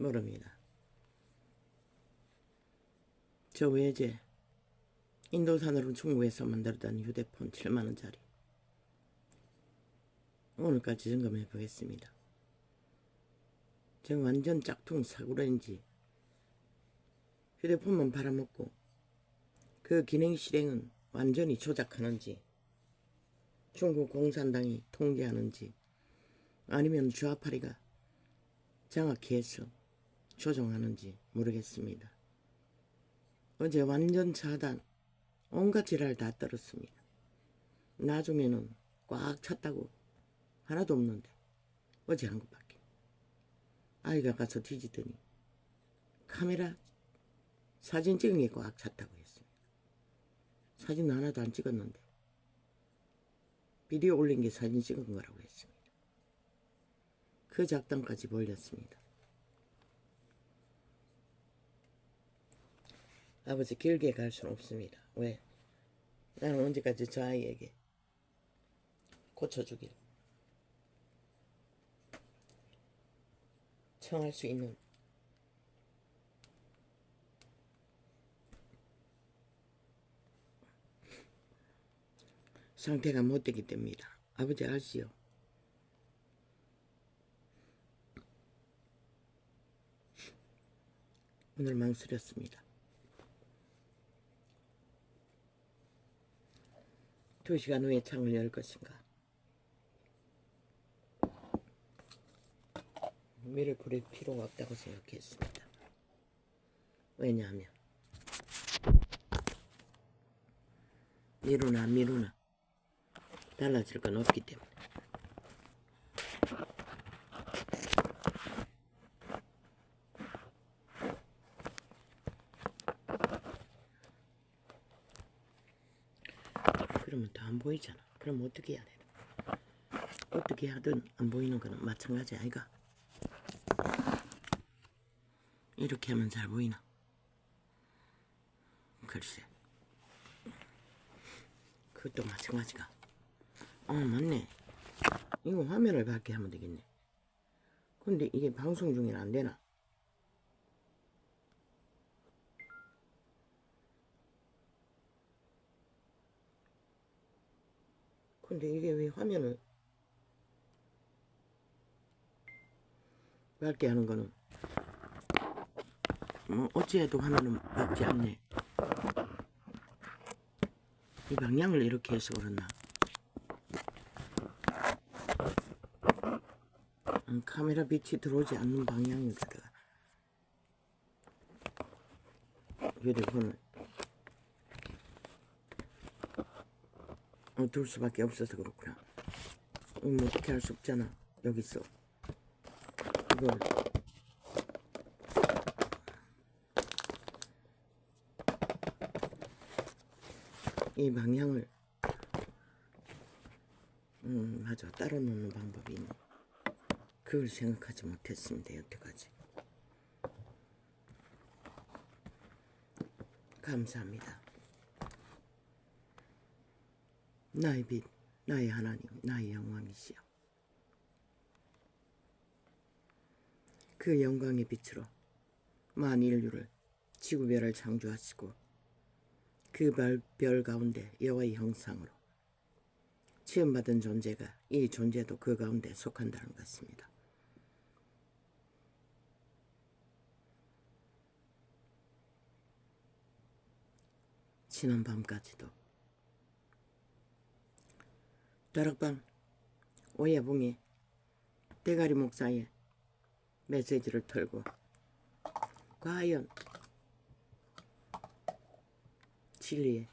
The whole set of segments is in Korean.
모릅니다. 저 외제 인도산으로 중국에서 만들었던 휴대폰 7만원짜리 오늘까지 점검해 보겠습니다. 제가 완전 짝퉁 사고라인지 휴대폰만 팔아먹고 그 기능 실행은 완전히 조작하는지 중국 공산당이 통제하는지 아니면 좌파리가 장악히 해서 조종하는지 모르겠습니다. 어제 완전 차단 온갖 지랄 다 떨었습니다. 나중에는 꽉 찼다고 하나도 없는데 어제 한 것밖에. 아이가 가서 뒤지더니 카메라 사진 찍은 게 꽉 찼다고 했습니다. 사진 하나도 안 찍었는데 비디오 올린 게 사진 찍은 거라고 했습니다. 그 작당까지 벌렸습니다. 아버지 길게 갈 수는 없습니다. 왜? 나는 언제까지 저 아이에게 고쳐주길 청할 수 있는 상태가 못 되기 때문이다. 아버지 알지요? 오늘 망설였습니다. 2시간 후에 창을 열 것인가? 미를 부릴 필요가 없다고 생각했습니다. 왜냐하면 미루나 달라질 건 없기 때문에. 그러면 다 안 보이잖아. 그럼 어떻게 해야 되나? 어떻게 하든 안 보이는 거는 마찬가지 아이가? 이렇게 하면 잘 보이나? 글쎄, 그것도 마찬가지가. 맞네. 이거 화면을 밝게 하면 되겠네. 근데 이게 방송 중에는 안 되나? 근데 이게 왜 화면을 밝게 하는 거는 뭐 어찌해도 화면은 밝지 않네. 이 방향을 이렇게 해서 그렇나? 카메라 빛이 들어오지 않는 방향에다가 휴대폰을 둘 수밖에 없어서 그렇구나. 뭐 어떻게 할 수 없잖아. 여기서 이걸 이 방향을 맞아, 따로 놓는 방법이 있네. 그걸 생각하지 못했습니다. 여태까지. 감사합니다. 나의 빛, 나의 하나님, 나의 영광이시여. 그 영광의 빛으로 만인류를 지구별을 창조하시고 그 별 가운데 여호와의 형상으로 지음받은 존재가 이 존재도 그 가운데 속한다는 것입니다. 지난 밤까지도 다락방 오야붕에 대가리 목사의 메시지를 털고 과연 진리의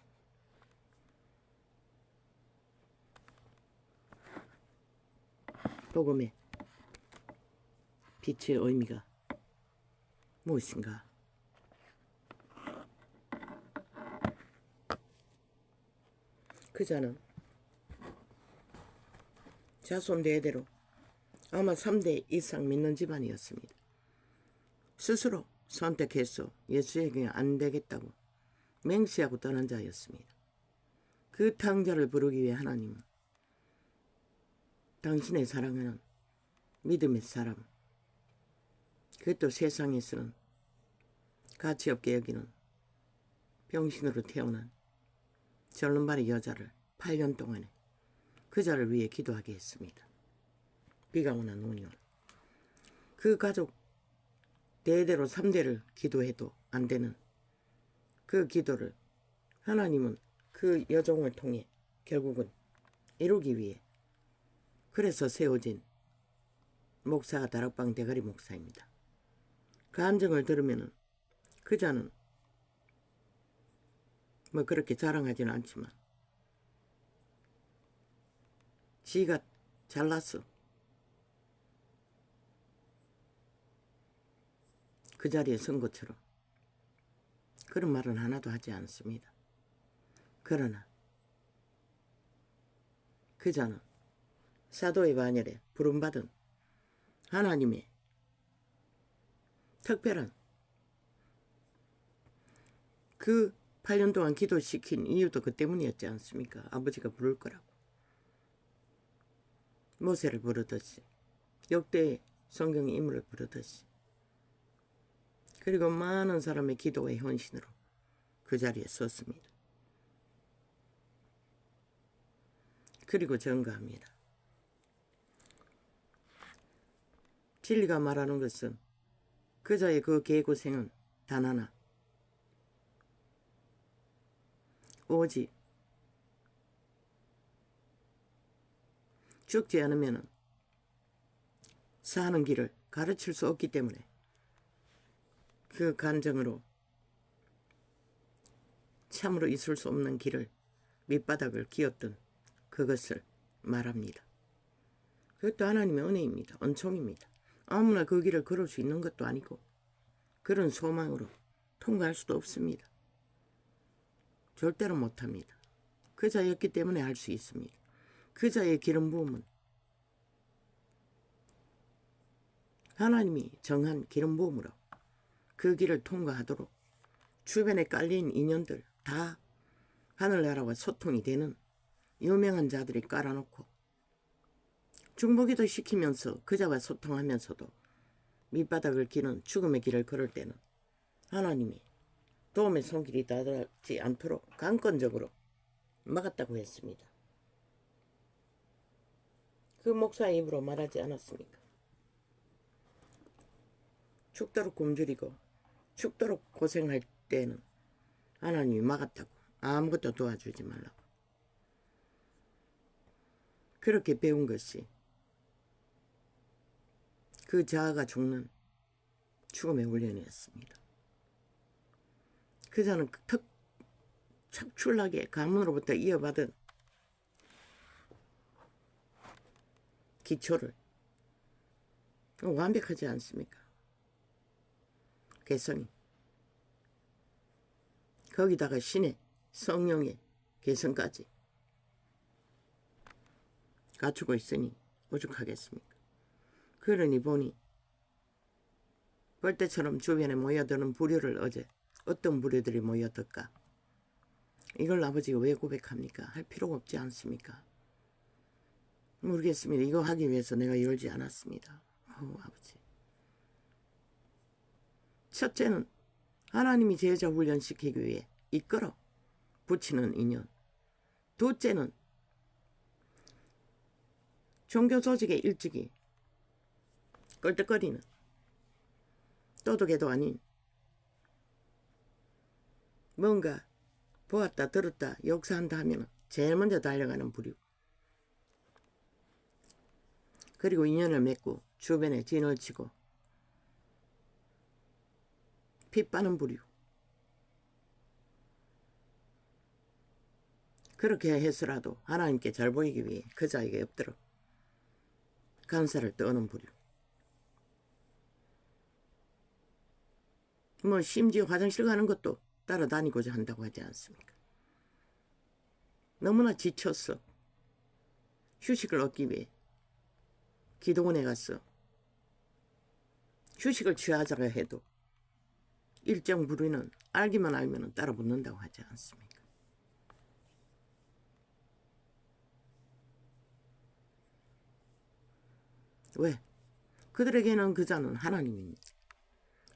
복음의 빛의 의미가 무엇인가? 그자는 자손 대대로 아마 3대 이상 믿는 집안이었습니다. 스스로 선택해서 예수에게 안 되겠다고 맹세하고 떠난 자였습니다. 그 탕자를 부르기 위해 하나님은 당신의 사랑하는 믿음의 사람 그것도 세상에서는 가치 없게 여기는 병신으로 태어난 절름발이 여자를 8년 동안에 그자를 위해 기도하게 했습니다. 비가 오나 눈이 오나. 그 가족 대대로 3대를 기도해도 안 되는 그 기도를 하나님은 그 여종을 통해 결국은 이루기 위해 그래서 세워진 목사가 다락방 대가리 목사입니다. 그 한증을 들으면은 그자는 뭐 그렇게 자랑하지는 않지만 지가 잘났어. 그 자리에 선 것처럼 그런 말은 하나도 하지 않습니다. 그러나 그자는 사도의 반열에 부름받은 하나님의 특별한 그 8년 동안 기도시킨 이유도 그 때문이었지 않습니까? 아버지가 부를 거라고. 모세를 부르듯이 역대 성경 인물을 부르듯이 그리고 많은 사람의 기도의 헌신으로 그 자리에 섰습니다. 그리고 증거합니다. 진리가 말하는 것은 그자의 그 개고생은 단 하나, 오직 죽지 않으면 사는 길을 가르칠 수 없기 때문에 그 간증으로 참으로 있을 수 없는 길을 밑바닥을 기었던 그것을 말합니다. 그것도 하나님의 은혜입니다. 은총입니다. 아무나 그 길을 걸을 수 있는 것도 아니고 그런 소망으로 통과할 수도 없습니다. 절대로 못합니다. 그자였기 때문에 할 수 있습니다. 그자의 기름 부음은 하나님이 정한 기름 부음으로 그 길을 통과하도록 주변에 깔린 인연들 다 하늘나라와 소통이 되는 유명한 자들이 깔아놓고 중보기도 시키면서 그자와 소통하면서도 밑바닥을 기는 죽음의 길을 걸을 때는 하나님이 도움의 손길이 닿지 않도록 강권적으로 막았다고 했습니다. 그 목사의 입으로 말하지 않았습니까? 죽도록 굶주리고 죽도록 고생할 때는 하나님이 막았다고. 아무것도 도와주지 말라고. 그렇게 배운 것이 그 자아가 죽는 죽음의 훈련이었습니다. 그자는 척출하게 가문으로부터 이어받은 기초를 완벽하지 않습니까? 개성이 거기다가 신의 성령의 개성까지 갖추고 있으니 오죽하겠습니까? 그러니 보니 벌떼처럼 주변에 모여드는 부류를 어제 어떤 부류들이 모여들까? 이걸 아버지가 왜 고백합니까? 할 필요가 없지 않습니까? 모르겠습니다. 이거 하기 위해서 내가 열지 않았습니다. 아버지. 첫째는 하나님이 제자 훈련시키기 위해 이끌어 붙이는 인연. 둘째는 종교 조직의 일찍이 껄떡거리는 도덕에도 아닌 뭔가 보았다 들었다 역사한다 하면 제일 먼저 달려가는 부류. 그리고 인연을 맺고 주변에 진을 치고 피 빠는 부류. 그렇게 해서라도 하나님께 잘 보이기 위해 그자에게 엎드려 간사를 떠는 부류. 뭐 심지어 화장실 가는 것도 따라다니고자 한다고 하지 않습니까? 너무나 지쳤어. 휴식을 얻기 위해 기도원에 가서 휴식을 취하자고 해도 일정 부류는 알기만 알면 따라 붙는다고 하지 않습니까? 왜? 그들에게는 그자는 하나님입니다.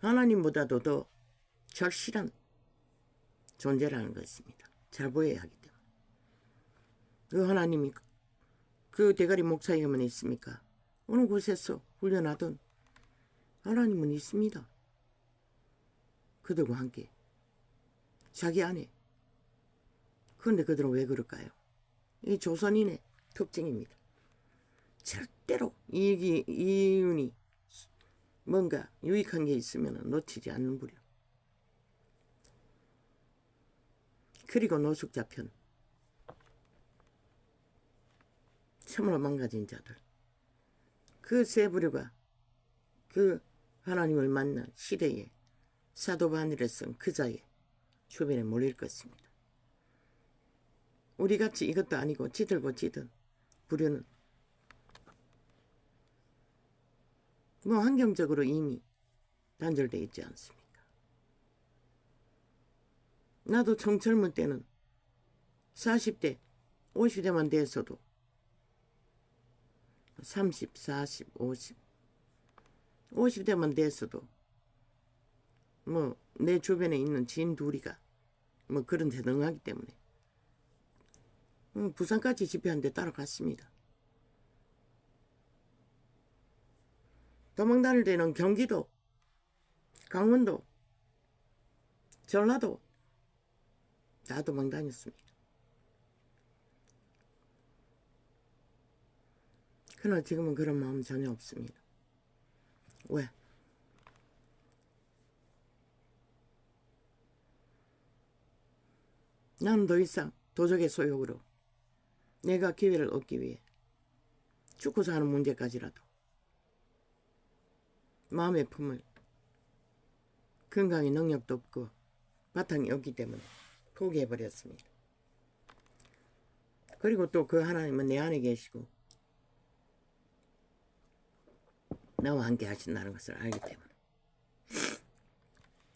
하나님보다도 더 절실한 존재라는 것입니다. 잘 보여야 하기 때문에. 그 하나님이 그 대가리 목사에게만 있습니까? 어느 곳에서 훈련하던 하나님은 있습니다. 그들과 함께 자기 안에. 그런데 그들은 왜 그럴까요? 이 조선인의 특징입니다. 절대로 이윤이 뭔가 유익한 게 있으면 놓치지 않는 부류. 그리고 노숙자 편. 참으로 망가진 자들. 그 세 부류가 그 하나님을 만난 시대에 사도 바울이 쓴 그자의 주변에 몰릴 것입니다. 우리같이 이것도 아니고 지들고 지든 부류는 뭐 환경적으로 이미 단절되어 있지 않습니까? 나도 청젊을 때는 40대, 50대만 돼서도 30, 40, 50, 50대만 돼서도 뭐 내 주변에 있는 지인 둘이가 뭐 그런 데 능하기 때문에 부산까지 집회하는데 따라갔습니다. 도망 다닐 때는 경기도, 강원도, 전라도 다 도망 다녔습니다. 그러나 지금은 그런 마음 전혀 없습니다. 왜? 나는 더 이상 도적의 소욕으로 내가 기회를 얻기 위해 죽고 사는 문제까지라도 마음의 품을 건강의 능력도 없고 바탕이 없기 때문에 포기해버렸습니다. 그리고 또 그 하나님은 내 안에 계시고 나와 함께 하신다는 것을 알기 때문에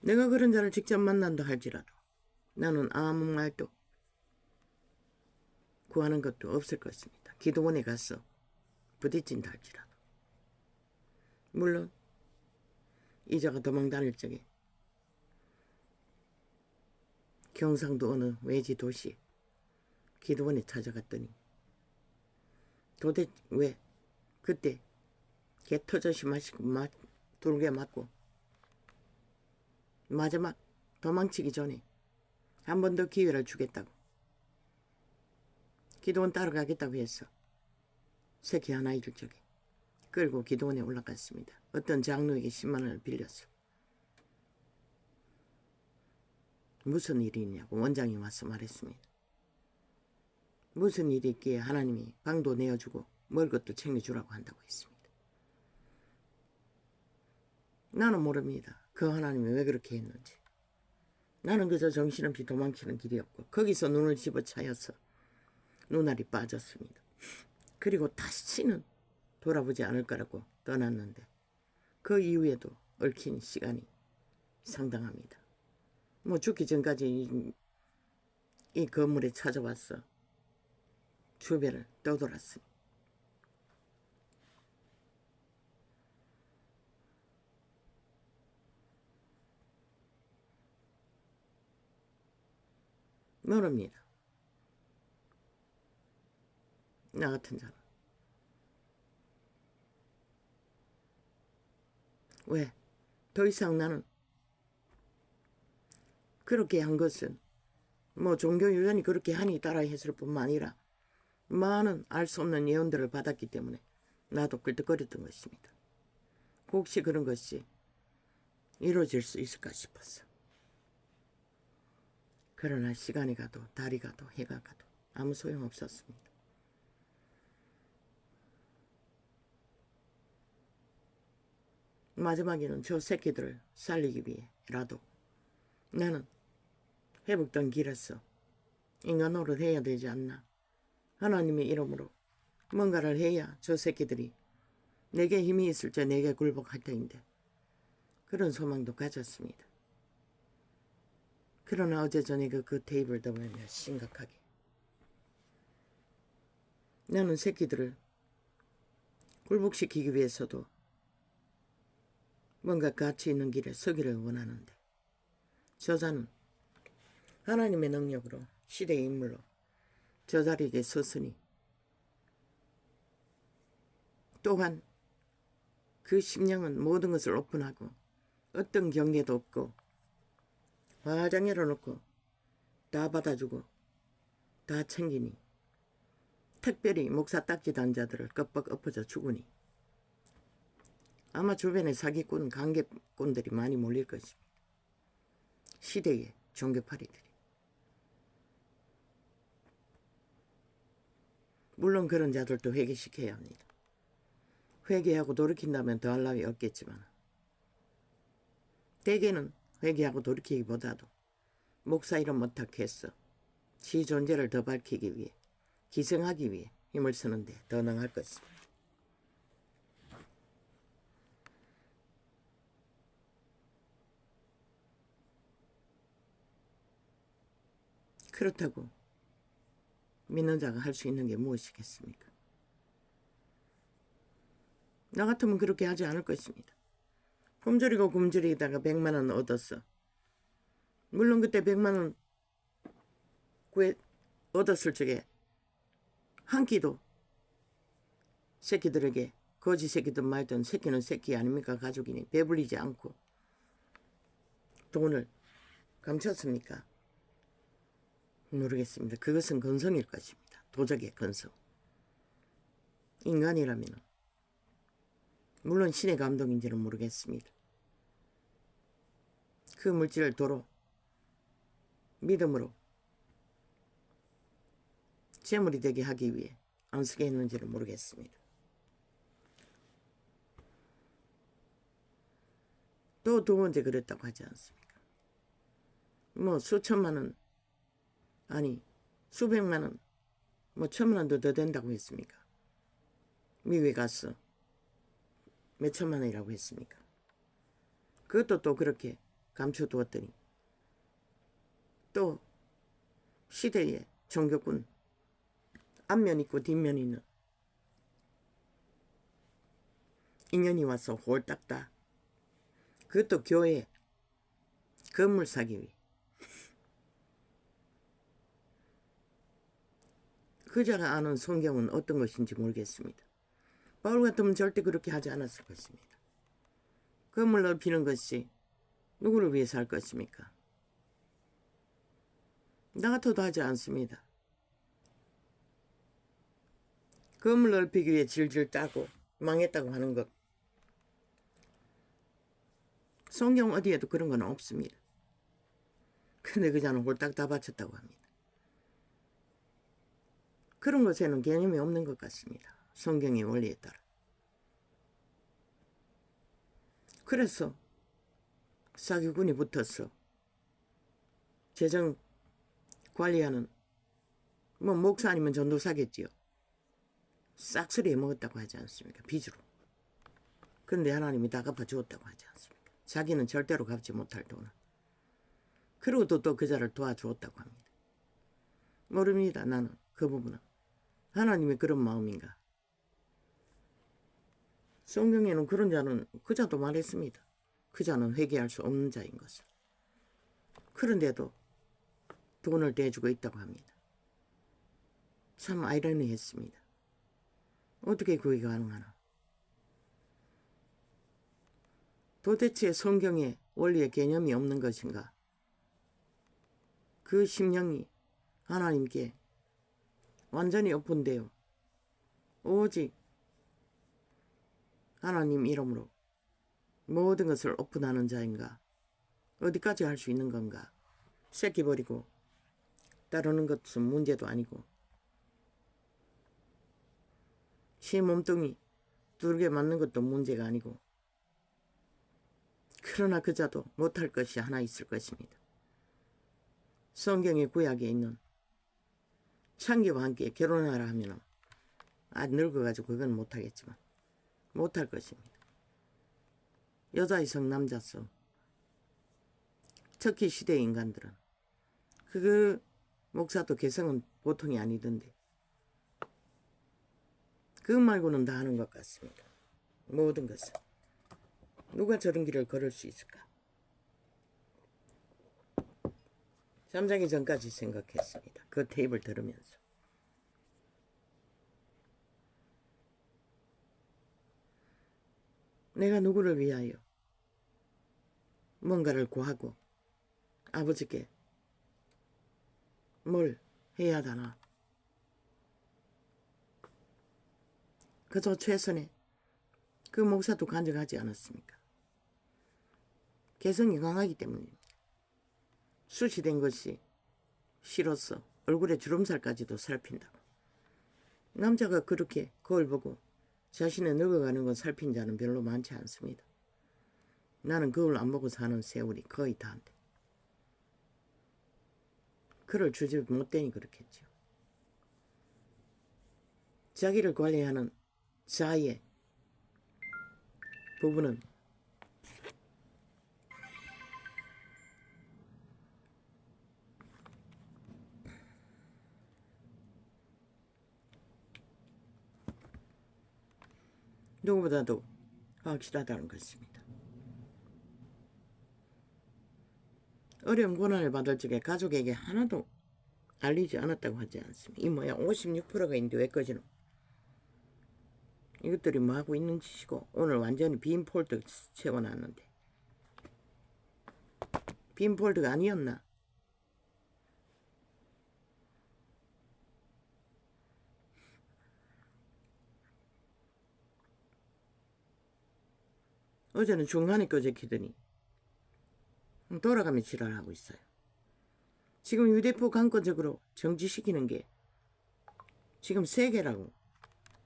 내가 그런 자를 직접 만난다 할지라도 나는 아무 말도 구하는 것도 없을 것입니다. 기도원에 가서 부딪힌다 할지라도. 물론 이자가 도망 다닐 적에 경상도 어느 외지 도시 기도원에 찾아갔더니 도대체 왜 그때 개 터져시 마시고 둘게 맞고 마지막 도망치기 전에 한 번 더 기회를 주겠다고 기도원 따라가겠다고 해서 새끼 하나 잃을 적에 끌고 기도원에 올라갔습니다. 어떤 장로에게 10만 원을 빌렸어. 무슨 일이 있냐고 원장이 와서 말했습니다. 무슨 일이 있기에 하나님이 방도 내어주고 먹을 것도 챙겨주라고 한다고 했습니다. 나는 모릅니다. 그 하나님이 왜 그렇게 했는지. 나는 그저 정신없이 도망치는 길이었고 거기서 눈을 집어차여서 눈알이 빠졌습니다. 그리고 다시는 돌아보지 않을 거라고 떠났는데 그 이후에도 얽힌 시간이 상당합니다. 뭐 죽기 전까지 이 건물에 찾아와서 주변을 떠돌았으니 모릅니다. 나 같은 자는 왜? 더 이상 나는 그렇게 한 것은 뭐 종교 유전이 그렇게 하니 따라 했을 뿐만 아니라 많은 알 수 없는 예언들을 받았기 때문에 나도 끌떡거렸던 것입니다. 혹시 그런 것이 이루어질 수 있을까 싶었어. 그러나 시간이 가도 달이 가도 해가 가도 아무 소용없었습니다. 마지막에는 저 새끼들을 살리기 위해라도 나는 회복된 길에서 인간 노릇 해야 되지 않나. 하나님의 이름으로 뭔가를 해야 저 새끼들이 내게 힘이 있을 때 내게 굴복할 터인데 그런 소망도 가졌습니다. 그러나 어제 저녁에 그 테이블 보면 심각하게 나는 새끼들을 굴복시키기 위해서도 뭔가 가치 있는 길에 서기를 원하는데 저자는 하나님의 능력으로 시대의 인물로 저 자리에 섰으니 또한 그 심령은 모든 것을 오픈하고 어떤 경계도 없고 화장 열어놓고 다 받아주고 다 챙기니 특별히 목사 딱지 단 자들을 껍벅 엎어져 주구니 아마 주변에 사기꾼 관계꾼들이 많이 몰릴 것입니다. 시대의 종교파리들이. 물론 그런 자들도 회개시켜야 합니다. 회개하고 돌이킨다면 더할 나위 없겠지만 대개는 회개하고 돌이키기보다도 목사 이름 못하겠어 지 존재를 더 밝히기 위해 기생하기 위해 힘을 쓰는데 더 능할 것입니다. 그렇다고 믿는 자가 할 수 있는 게 무엇이겠습니까? 나 같으면 그렇게 하지 않을 것입니다. 굶주리고 굶주리다가 100만원 얻었어. 물론 그때 100만원 얻었을 적에 한 끼도 새끼들에게 거지 새끼든 말든 새끼는 새끼 아닙니까? 가족이니 배불리지 않고 돈을 감췄습니까? 모르겠습니다. 그것은 건성일 것입니다. 도적의 건성. 인간이라면 물론 신의 감동인지는 모르겠습니다. 그 물질을 도로 믿음으로 재물이 되게 하기 위해 안 쓰게 했는지는 모르겠습니다. 또 두 번째 그랬다고 하지 않습니까? 뭐 수천만 원 아니 수백만 원 뭐 천만 원도 더 된다고 했습니까? 미국에 가서 몇 천만 원이라고 했습니까? 그것도 또 그렇게 감춰두었더니 또 시대의 종교꾼 앞면 있고 뒷면 있는 인연이 와서 홀딱다. 그것도 교회 건물 사기 위해 그자가 아는 성경은 어떤 것인지 모르겠습니다. 바울 같으면 절대 그렇게 하지 않았을 것입니다. 건물 넓히는 것이 누구를 위해서 할 것입니까? 나 같아도 하지 않습니다. 건물 넓히기 위해 질질 따고 망했다고 하는 것. 성경 어디에도 그런 건 없습니다. 근데 그자는 홀딱 다 바쳤다고 합니다. 그런 것에는 개념이 없는 것 같습니다. 성경의 원리에 따라. 그래서 사기꾼이 붙어서 재정 관리하는 뭐 목사 아니면 전도사겠지요. 싹쓸이 해먹었다고 하지 않습니까? 빚으로. 그런데 하나님이 다 갚아주었다고 하지 않습니까? 자기는 절대로 갚지 못할 돈을. 그리고도 또 그자를 도와주었다고 합니다. 모릅니다. 나는 그 부분은. 하나님이 그런 마음인가? 성경에는 그런 자는 그자도 말했습니다. 그자는 회개할 수 없는 자인 것을. 그런데도 돈을 대주고 있다고 합니다. 참 아이러니했습니다. 어떻게 그게 가능하나? 도대체 성경의 원리의 개념이 없는 것인가? 그 심령이 하나님께 완전히 오픈되어 오직 하나님 이름으로 모든 것을 오픈하는 자인가? 어디까지 할 수 있는 건가? 새끼 버리고 따르는 것은 문제도 아니고 시 몸뚱이 두르게 맞는 것도 문제가 아니고 그러나 그자도 못할 것이 하나 있을 것입니다. 성경의 구약에 있는 창기와 함께 결혼하라 하면 늙어가지고 그건 못하겠지만 못할 것입니다. 여자의 성 남자성 특히 시대 인간들은 그 목사도 개성은 보통이 아니던데 그 말고는 다 하는 것 같습니다. 모든 것은 누가 저런 길을 걸을 수 있을까? 잠자기 전까지 생각했습니다. 그 테이프를 들으면서. 내가 누구를 위하여 뭔가를 구하고 아버지께 뭘 해야 하나. 그저 최선의 그 목사도 간증하지 않았습니까? 개성이 강하기 때문입니다. 수치된 것이 싫어서 얼굴에 주름살까지도 살핀다고. 남자가 그렇게 거울 보고 자신의 늙어가는 걸 살핀 자는 별로 많지 않습니다. 나는 거울 안 보고 사는 세월이 거의 다인데. 그를 주지 못되니 그렇겠죠. 자기를 관리하는 자의 부분은 누구보다도 확실하다는 것입니다. 어려운 고난을 받을 적에 가족에게 하나도 알리지 않았다고 하지 않습니다. 이 뭐야 56%가 있는데 왜 꺼지노? 이것들이 뭐하고 있는 짓이고 오늘 완전히 빈 폴더 채워놨는데 빈 폴더가 아니었나? 어제는 중간에 꺼져 키더니 돌아가며 지랄하고 있어요. 지금 유대포 강권적으로 정지시키는 게 지금 세계라고.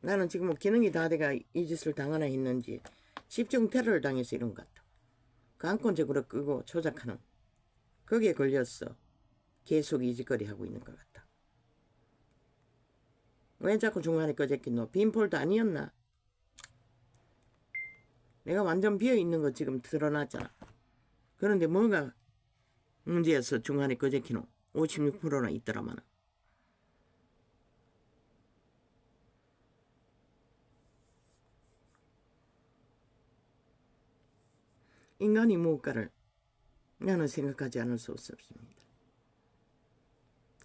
나는 지금 뭐 기능이 다 돼가 이 짓을 당하나 했는지 집중 테러를 당해서 이런 것 같아. 강권적으로 끄고 조작하는 거기에 걸렸어. 계속 이 짓거리 하고 있는 것 같다. 왜 자꾸 중간에 꺼졌겠노? 빈 폴더 아니었나? 내가 완전 비어있는 거 지금 드러났잖아. 그런데 뭐가 문제여서 중간에 꺼졌기노? 56%나 있더라마는. 인간이 무엇가를 나는 생각하지 않을 수 없습니다.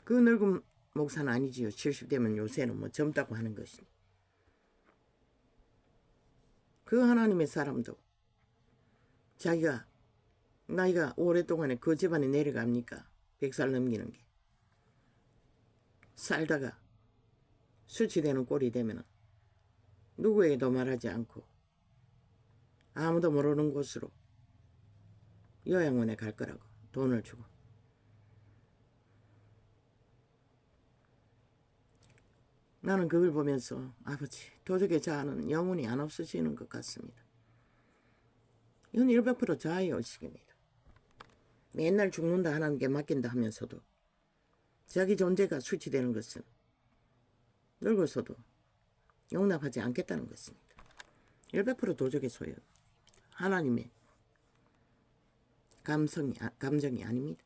그 늙은 목사는 아니지요. 70대면 요새는 뭐 젊다고 하는 것이니. 그 하나님의 사람도 자기가 나이가 오랫동안에 그 집안에 내려갑니까? 100살 넘기는 게. 살다가 수치되는 꼴이 되면 누구에게도 말하지 않고 아무도 모르는 곳으로 요양원에 갈 거라고 돈을 주고. 나는 그걸 보면서 아버지 도적의 자아는 영원히 안 없어지는 것 같습니다. 이건 100% 자아의 의식입니다. 맨날 죽는다 하나님께 맡긴다 하면서도 자기 존재가 수치되는 것은 늙어서도 용납하지 않겠다는 것입니다. 100% 도적의 소유. 하나님의 감정이 아닙니다.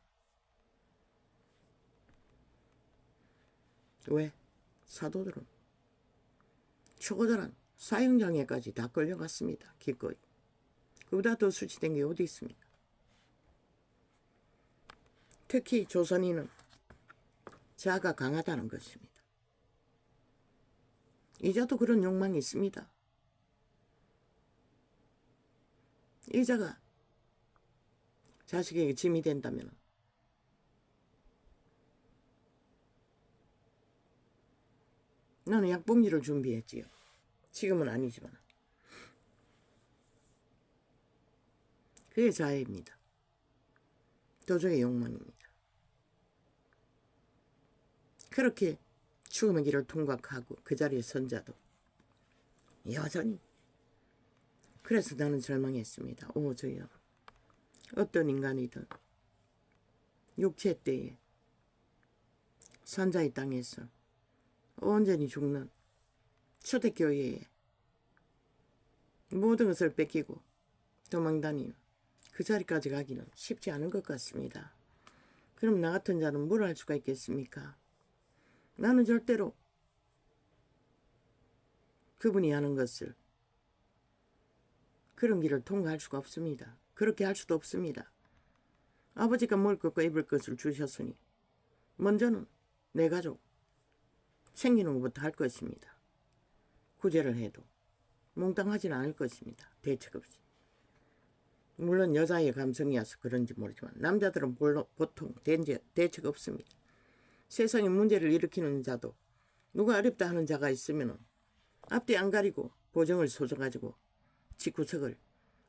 왜? 사도들은 초고단한 사형장애까지 다 끌려갔습니다. 기꺼이. 그보다 더 수치된 게 어디 있습니까? 특히 조선인은 자아가 강하다는 것입니다. 이자도 그런 욕망이 있습니다. 이자가 자식에게 짐이 된다면 나는 약봉지를 준비했지요. 지금은 아니지만. 그게 자아입니다. 도적의 욕망입니다. 그렇게 죽음의 길을 통과하고 그 자리에 선 자도 여전히. 그래서 나는 절망했습니다. 오 주여, 어떤 인간이든 육체 때에 산자의 땅에서 온전히 죽는 초대교회에 모든 것을 뺏기고 도망다니는 그 자리까지 가기는 쉽지 않은 것 같습니다. 그럼 나 같은 자는 뭘 할 수가 있겠습니까? 나는 절대로 그분이 하는 것을 그런 길을 통과할 수가 없습니다. 그렇게 할 수도 없습니다. 아버지가 먹을 것과 입을 것을 주셨으니 먼저는 내 가족 생기는 것부터 할 것입니다. 구제를 해도 몽땅하지는 않을 것입니다. 대책 없이. 물론 여자의 감성이어서 그런지 모르지만 남자들은 보통 대책 없습니다. 세상에 문제를 일으키는 자도 누가 어렵다 하는 자가 있으면 앞뒤 안 가리고 보정을 쏘져가지고 집구석을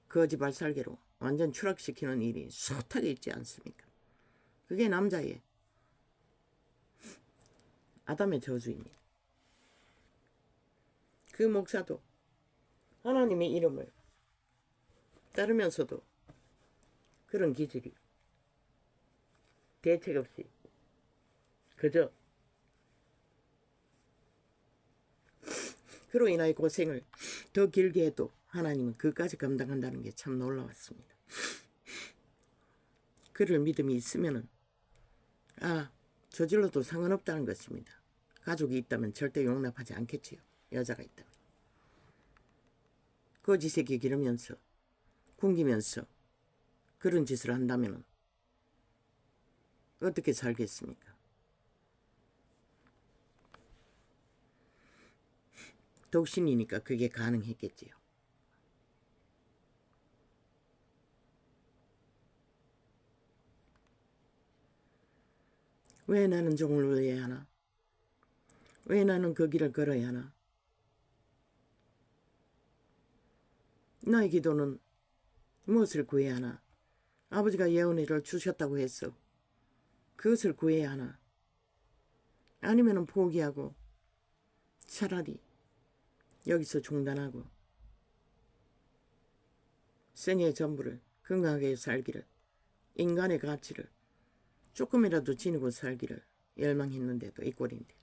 거지발살개로 완전 추락시키는 일이 숱하게 있지 않습니까? 그게 남자의 아담의 저주입니다. 그 목사도 하나님의 이름을 따르면서도 그런 기질이 대책 없이 그저 그로 인하여 고생을 더 길게 해도 하나님은 그까지 감당한다는 게 참 놀라웠습니다. 그를 믿음이 있으면은 저질러도 상관없다는 것입니다. 가족이 있다면 절대 용납하지 않겠지요. 여자가 있다면. 거짓에게 기르면서 굶기면서 그런 짓을 한다면 어떻게 살겠습니까? 독신이니까 그게 가능했겠지요. 왜 나는 종을 울려야 하나? 왜 나는 그 길을 걸어야 하나? 나의 기도는 무엇을 구해야 하나? 아버지가 예언을 주셨다고 했어. 그것을 구해야 하나? 아니면 포기하고 차라리 여기서 중단하고 생의 전부를 건강하게 살기를, 인간의 가치를 조금이라도 지니고 살기를 열망했는데도 이 꼴인데,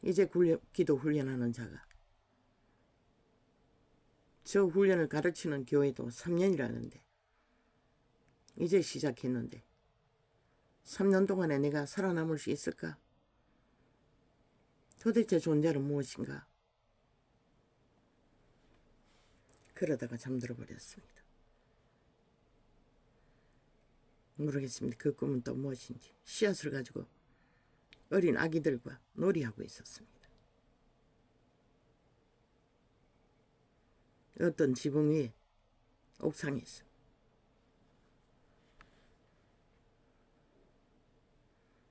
이제 기도 훈련하는 자가 저 훈련을 가르치는 교회도 3년이라는데 이제 시작했는데 3년 동안에 내가 살아남을 수 있을까? 도대체 존재는 무엇인가? 그러다가 잠들어 버렸습니다. 모르겠습니다. 그 꿈은 또 무엇인지. 씨앗을 가지고 어린 아기들과 놀이하고 있었습니다. 어떤 지붕 위에 옥상에서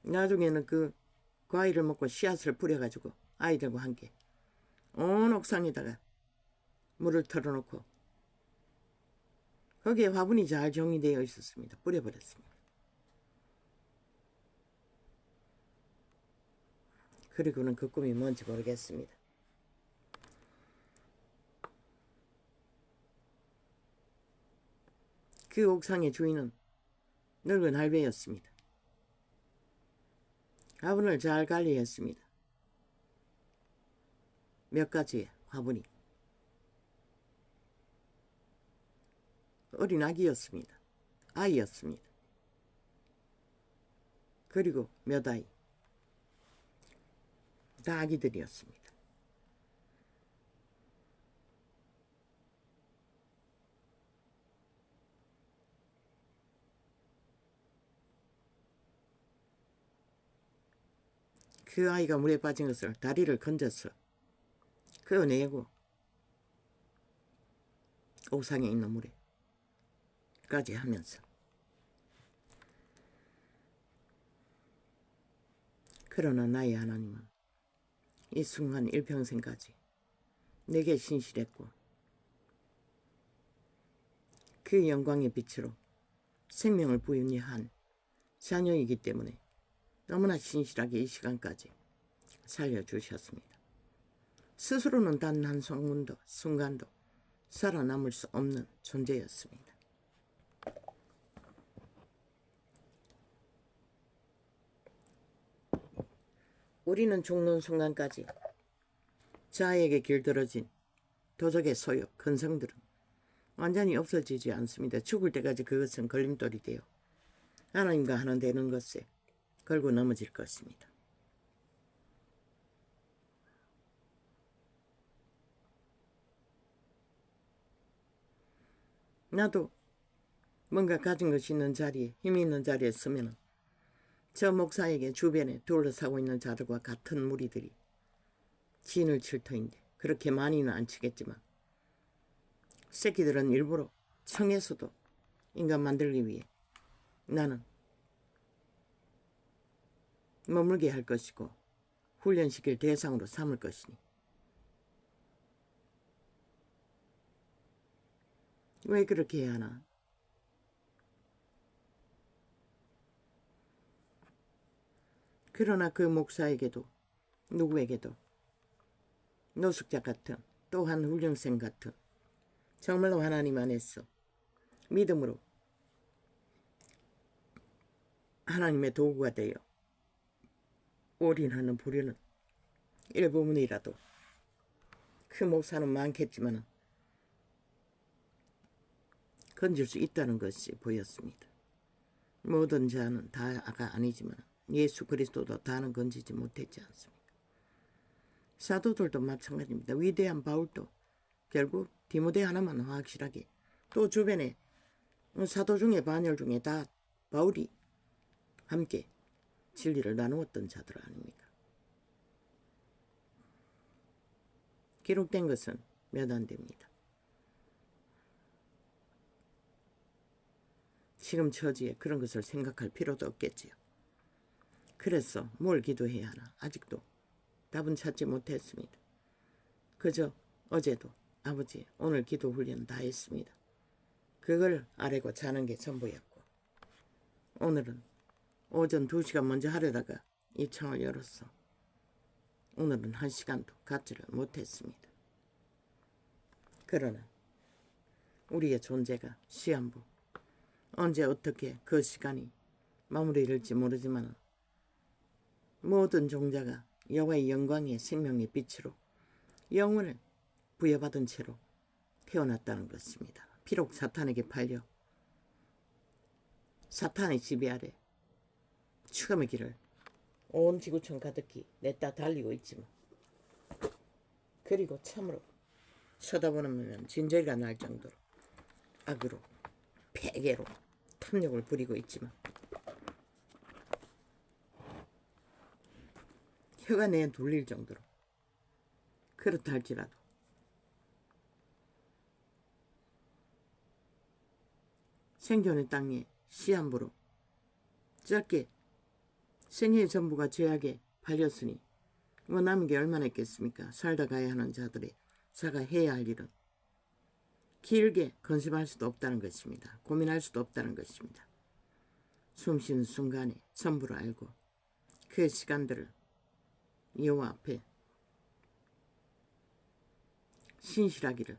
나중에는 그 과일을 먹고 씨앗을 뿌려가지고 아이들과 함께 온 옥상에다가 물을 털어놓고 거기에 화분이 잘 정리되어 있었습니다. 뿌려버렸습니다. 그리고는 그 꿈이 뭔지 모르겠습니다. 그 옥상의 주인은 늙은 할배였습니다. 화분을 잘 관리했습니다. 몇 가지의 화분이 어린 아기였습니다. 아이였습니다. 그리고 몇 아이 다 아기들이었습니다. 그 아이가 물에 빠진 것을 다리를 건져서 그어내고 옥상에 있는 물에까지 하면서 그러나 나의 하나님은 이 순간 일평생까지 내게 신실했고 그 영광의 빛으로 생명을 부유히 한 자녀이기 때문에 너무나 신실하게 이 시간까지 살려주셨습니다. 스스로는 단 한 순간도 살아남을 수 없는 존재였습니다. 우리는 죽는 순간까지 자아에게 길들어진 도적의 소유, 근성들은 완전히 없어지지 않습니다. 죽을 때까지 그것은 걸림돌이 되어 하나님과 하나 되는 것에 걸고 넘어질 것입니다. 나도 뭔가 가진 것이 있는 자리에, 힘이 있는 자리에 서면 저 목사에게 주변에 둘러싸고 있는 자들과 같은 무리들이 진을 칠 터인데, 그렇게 많이는 안 치겠지만 새끼들은 일부러 청에서도 인간 만들기 위해 나는 머물게 할 것이고 훈련시킬 대상으로 삼을 것이니 왜 그렇게 해야 하나? 그러나 그 목사에게도 누구에게도 노숙자 같은, 또한 훈련생 같은, 정말로 하나님 안에서 믿음으로 하나님의 도구가 되어 올인하는 부류는 일부분이라도, 그 목사는 많겠지만 건질 수 있다는 것이 보였습니다. 모든 자는 다가 아니지만 예수 그리스도도 다는 건지지 못했지 않습니까? 사도들도 마찬가지입니다. 위대한 바울도 결국 디모데 하나만 확실하게, 또 주변에 사도 중에 반열 중에 다 바울이 함께 진리를 나누었던 자들 아닙니까? 기록된 것은 몇 안 됩니다. 지금 처지에 그런 것을 생각할 필요도 없겠지요. 그래서 뭘 기도해야 하나? 아직도 답은 찾지 못했습니다. 그저 어제도 아버지 오늘 기도 훈련 다 했습니다. 그걸 아뢰고 자는 게 전부였고, 오늘은 오전 2시간 먼저 하려다가 이 창을 열었어. 오늘은 1시간도 갖지를 못했습니다. 그러나 우리의 존재가 시한부, 언제 어떻게 그 시간이 마무리될지 모르지만 모든 종자가 여호와의 영광의 생명의 빛으로 영혼을 부여받은 채로 태어났다는 것입니다. 비록 사탄에게 팔려 사탄의 지배 아래 죽음의 길을 온 지구촌 가득히 냈다 달리고 있지만, 그리고 참으로 쳐다보면 진저리가 날 정도로 악으로, 폐괴로 탐욕을 부리고 있지만, 혀가 내 돌릴 정도로 그렇다 할지라도 생존의 땅에 시한부로 짧게 생애의 전부가 죄악에 팔렸으니 뭐 남은 게 얼마나 있겠습니까? 살다 가야 하는 자들의 자가 해야 할 일은 길게 건심할 수도 없다는 것입니다. 고민할 수도 없다는 것입니다. 숨쉬는 순간에 전부를 알고 그 시간들을 여호와 앞에 진실하기를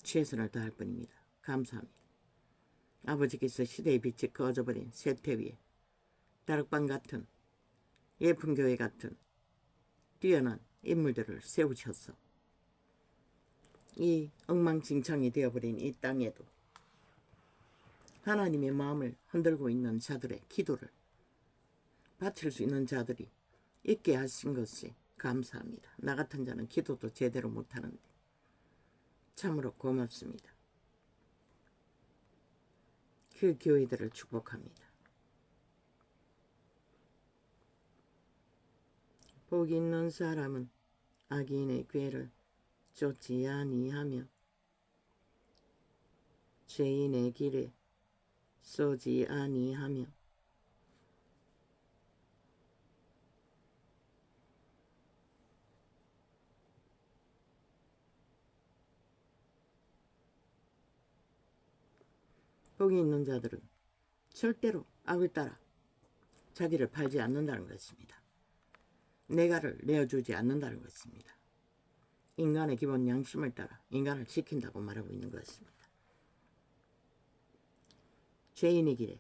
최선을 다할 뿐입니다. 감사합니다. 아버지께서 시대의 빛이 꺼져버린 쇠퇴 위에 다락방 같은, 예쁜 교회 같은 뛰어난 인물들을 세우셔서 이 엉망진창이 되어버린 이 땅에도 하나님의 마음을 흔들고 있는 자들의 기도를 바칠 수 있는 자들이 있게 하신 것이 감사합니다. 나 같은 자는 기도도 제대로 못하는데 참으로 고맙습니다. 그 교회들을 축복합니다. 복 있는 사람은 악인의 궤를 쫓지 아니하며 죄인의 길에 쏘지 아니하며 복이 있는 자들은 절대로 악을 따라 자기를 팔지 않는다는 것입니다. 내가를 내어주지 않는다는 것입니다. 인간의 기본 양심을 따라 인간을 지킨다고 말하고 있는 것입니다. 죄인의 길에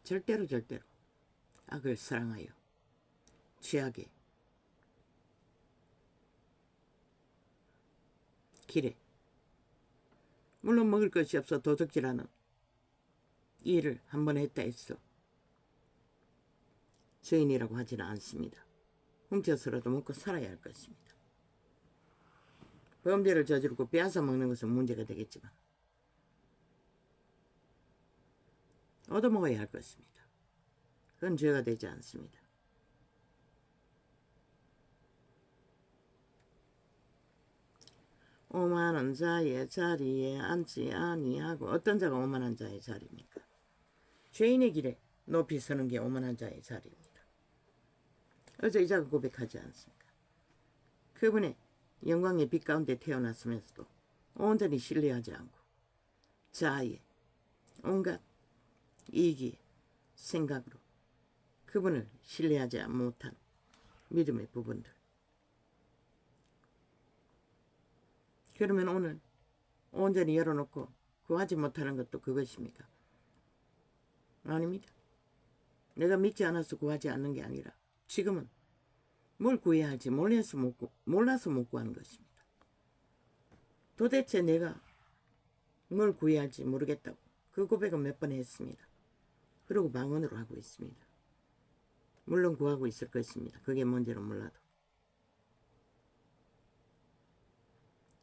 절대로 악을 사랑하여 죄악의 길에, 물론 먹을 것이 없어 도둑질하는 일을 한번 했다 했어 죄인이라고 하지는 않습니다. 훔쳐서라도 먹고 살아야 할 것입니다. 범죄를 저지르고 빼앗아 먹는 것은 문제가 되겠지만 얻어먹어야 할 것입니다. 그건 죄가 되지 않습니다. 오만한 자의 자리에 앉지 아니하고, 어떤 자가 오만한 자의 자리입니까? 죄인의 길에 높이 서는 게 오만한 자의 자리입니다. 어제 이 자가 고백하지 않습니까? 그분의 영광의 빛 가운데 태어났으면서도 온전히 신뢰하지 않고 자아의 온갖 이익의 생각으로 그분을 신뢰하지 못한 믿음의 부분들. 그러면 오늘 온전히 열어놓고 구하지 못하는 것도 그것입니까? 아닙니다. 내가 믿지 않아서 구하지 않는 게 아니라 지금은 뭘 구해야 할지 몰라서 못 구하는 것입니다. 도대체 내가 뭘 구해야 할지 모르겠다고 그 고백을 몇 번 했습니다. 그리고 방언으로 하고 있습니다. 물론 구하고 있을 것입니다. 그게 뭔지는 몰라도.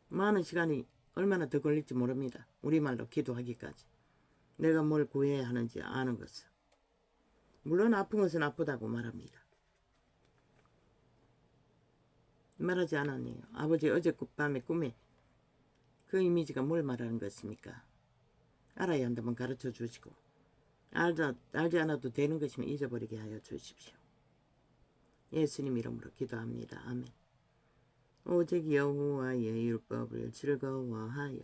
많은 시간이 얼마나 더 걸릴지 모릅니다. 우리말로 기도하기까지. 내가 뭘 구해야 하는지 아는 것은. 물론 아픈 것은 아프다고 말합니다. 말하지 않았네요. 아버지 어제 밤에 꿈에 그 이미지가 뭘 말하는 것입니까? 알아야 한다면 가르쳐 주시고 알지 않아도 되는 것이면 잊어버리게 하여 주십시오. 예수님 이름으로 기도합니다. 아멘. 오직 여호와의 율법을 즐거워하여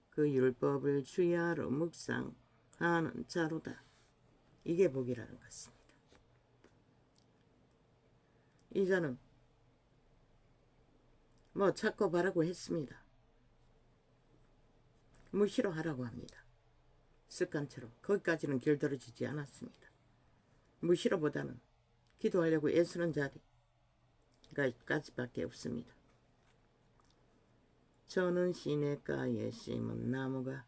그 율법을 주야로 묵상하는 자로다. 이게 복이라는 것입니다. 이 자는 뭐 찾고 바라고 했습니다. 무시로 하라고 합니다. 습관처럼 거기까지는 길들여지지 않았습니다. 무시로보다는 기도하려고 애쓰는 자리까지밖에 없습니다. 저는 시냇가에 심은 나무가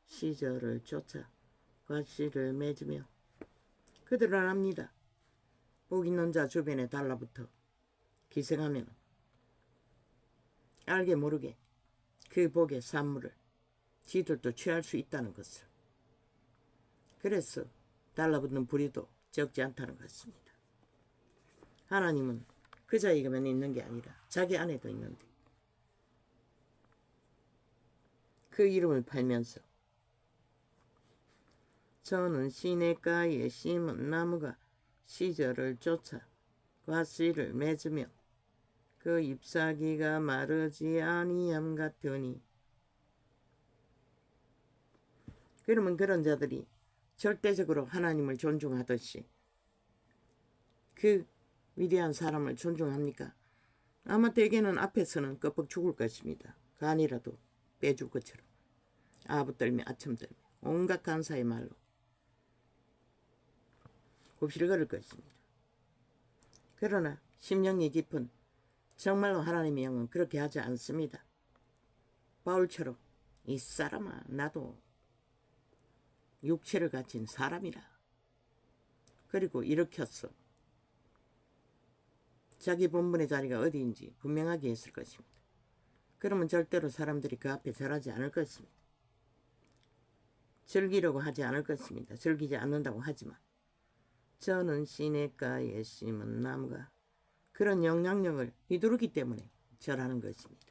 시절을 쫓아 과실을 맺으며, 그들은 압니다. 복 있는 자 주변에 달라붙어 기생하면 알게 모르게 그 복의 산물을 지들도 취할 수 있다는 것을. 그래서 달라붙는 불의도 적지 않다는 것입니다. 하나님은 그 자에게만 있는 게 아니라 자기 안에도 있는데 그 이름을 팔면서 저는 시냇가에 심은 나무가 시절을 쫓아 과실을 맺으며 그 잎사귀가 마르지 아니함 같으니. 그러면 그런 자들이 절대적으로 하나님을 존중하듯이 그 위대한 사람을 존중합니까? 아마 대개는 앞에서는 껍벅 죽을 것입니다. 간이라도 빼줄 것처럼 아부떨며 아첨떨며 온갖 간사의 말로 굽실 거릴 것입니다. 그러나 심령이 깊은 정말로 하나님의 영은 그렇게 하지 않습니다. 바울처럼 이 사람아 나도 육체를 가진 사람이라. 그리고 일으켰어. 자기 본분의 자리가 어디인지 분명하게 했을 것입니다. 그러면 절대로 사람들이 그 앞에 절하지 않을 것입니다. 즐기려고 하지 않을 것입니다. 즐기지 않는다고 하지만 저는 시냇가에 심은 나무가 그런 영향력을 휘두르기 때문에 절하는 것입니다.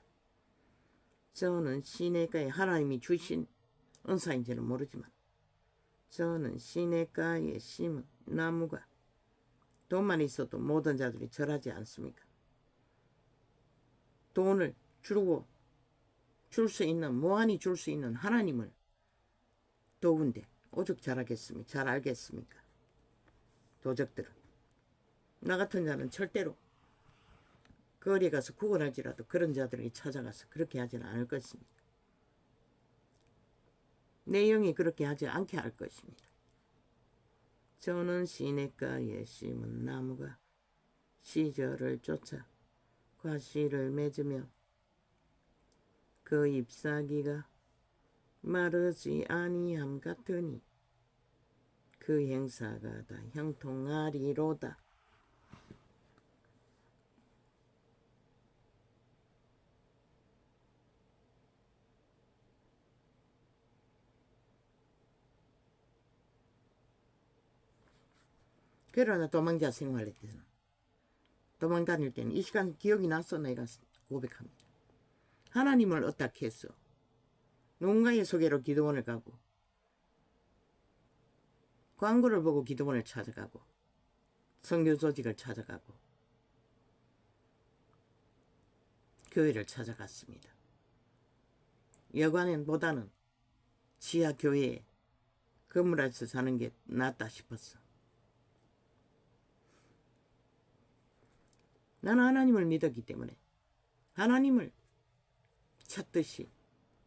저는 시냇가에 하나님이 주신 은사인지는 모르지만 저는 시냇가에 심은 나무가. 돈만 있어도 모든 자들이 절하지 않습니까? 돈을 주고 줄 수 있는, 무한히 줄 수 있는 하나님을 도운데 오죽 잘하겠습니까? 잘 알겠습니까? 도적들은. 나 같은 자는 절대로 거리에 가서 구걸할지라도 그런 자들에게 찾아가서 그렇게 하지는 않을 것입니다. 내 영이 그렇게 하지 않게 할 것입니다. 저는 시냇가에 심은 나무가 시절을 쫓아 과실을 맺으며 그 잎사귀가 마르지 아니함 같으니 그 행사가 다 형통하리로다. 그러나 도망자 생활할 때는, 도망 다닐 때는 이 시간 기억이 나서 내가 고백합니다. 하나님을 어떻게 했어? 누군가의 소개로 기도원을 가고, 광고를 보고 기도원을 찾아가고, 선교 조직을 찾아가고, 교회를 찾아갔습니다. 여관보다는 지하 교회에 건물에서 사는 게 낫다 싶었어. 나는 하나님을 믿었기 때문에 하나님을 찾듯이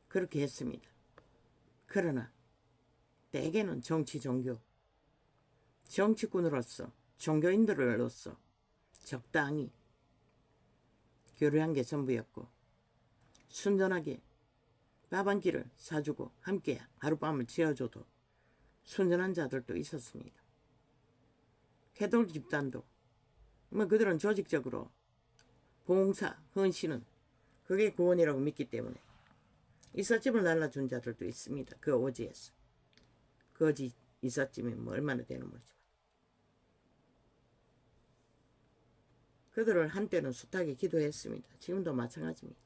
그렇게 했습니다. 그러나 대개는 정치, 종교, 정치꾼으로서, 종교인들로서 적당히 교류한 게 전부였고, 순전하게 밥 한 끼를 사주고 함께 하룻밤을 지어줘도 순전한 자들도 있었습니다. 캐톨 집단도 그들은 조직적으로 봉사, 헌신은 그게 구원이라고 믿기 때문에 이삿짐을 날라준 자들도 있습니다. 그 오지에서. 거지 이삿짐이 얼마나 되는 모르지만. 그들을 한때는 숱하게 기도했습니다. 지금도 마찬가지입니다.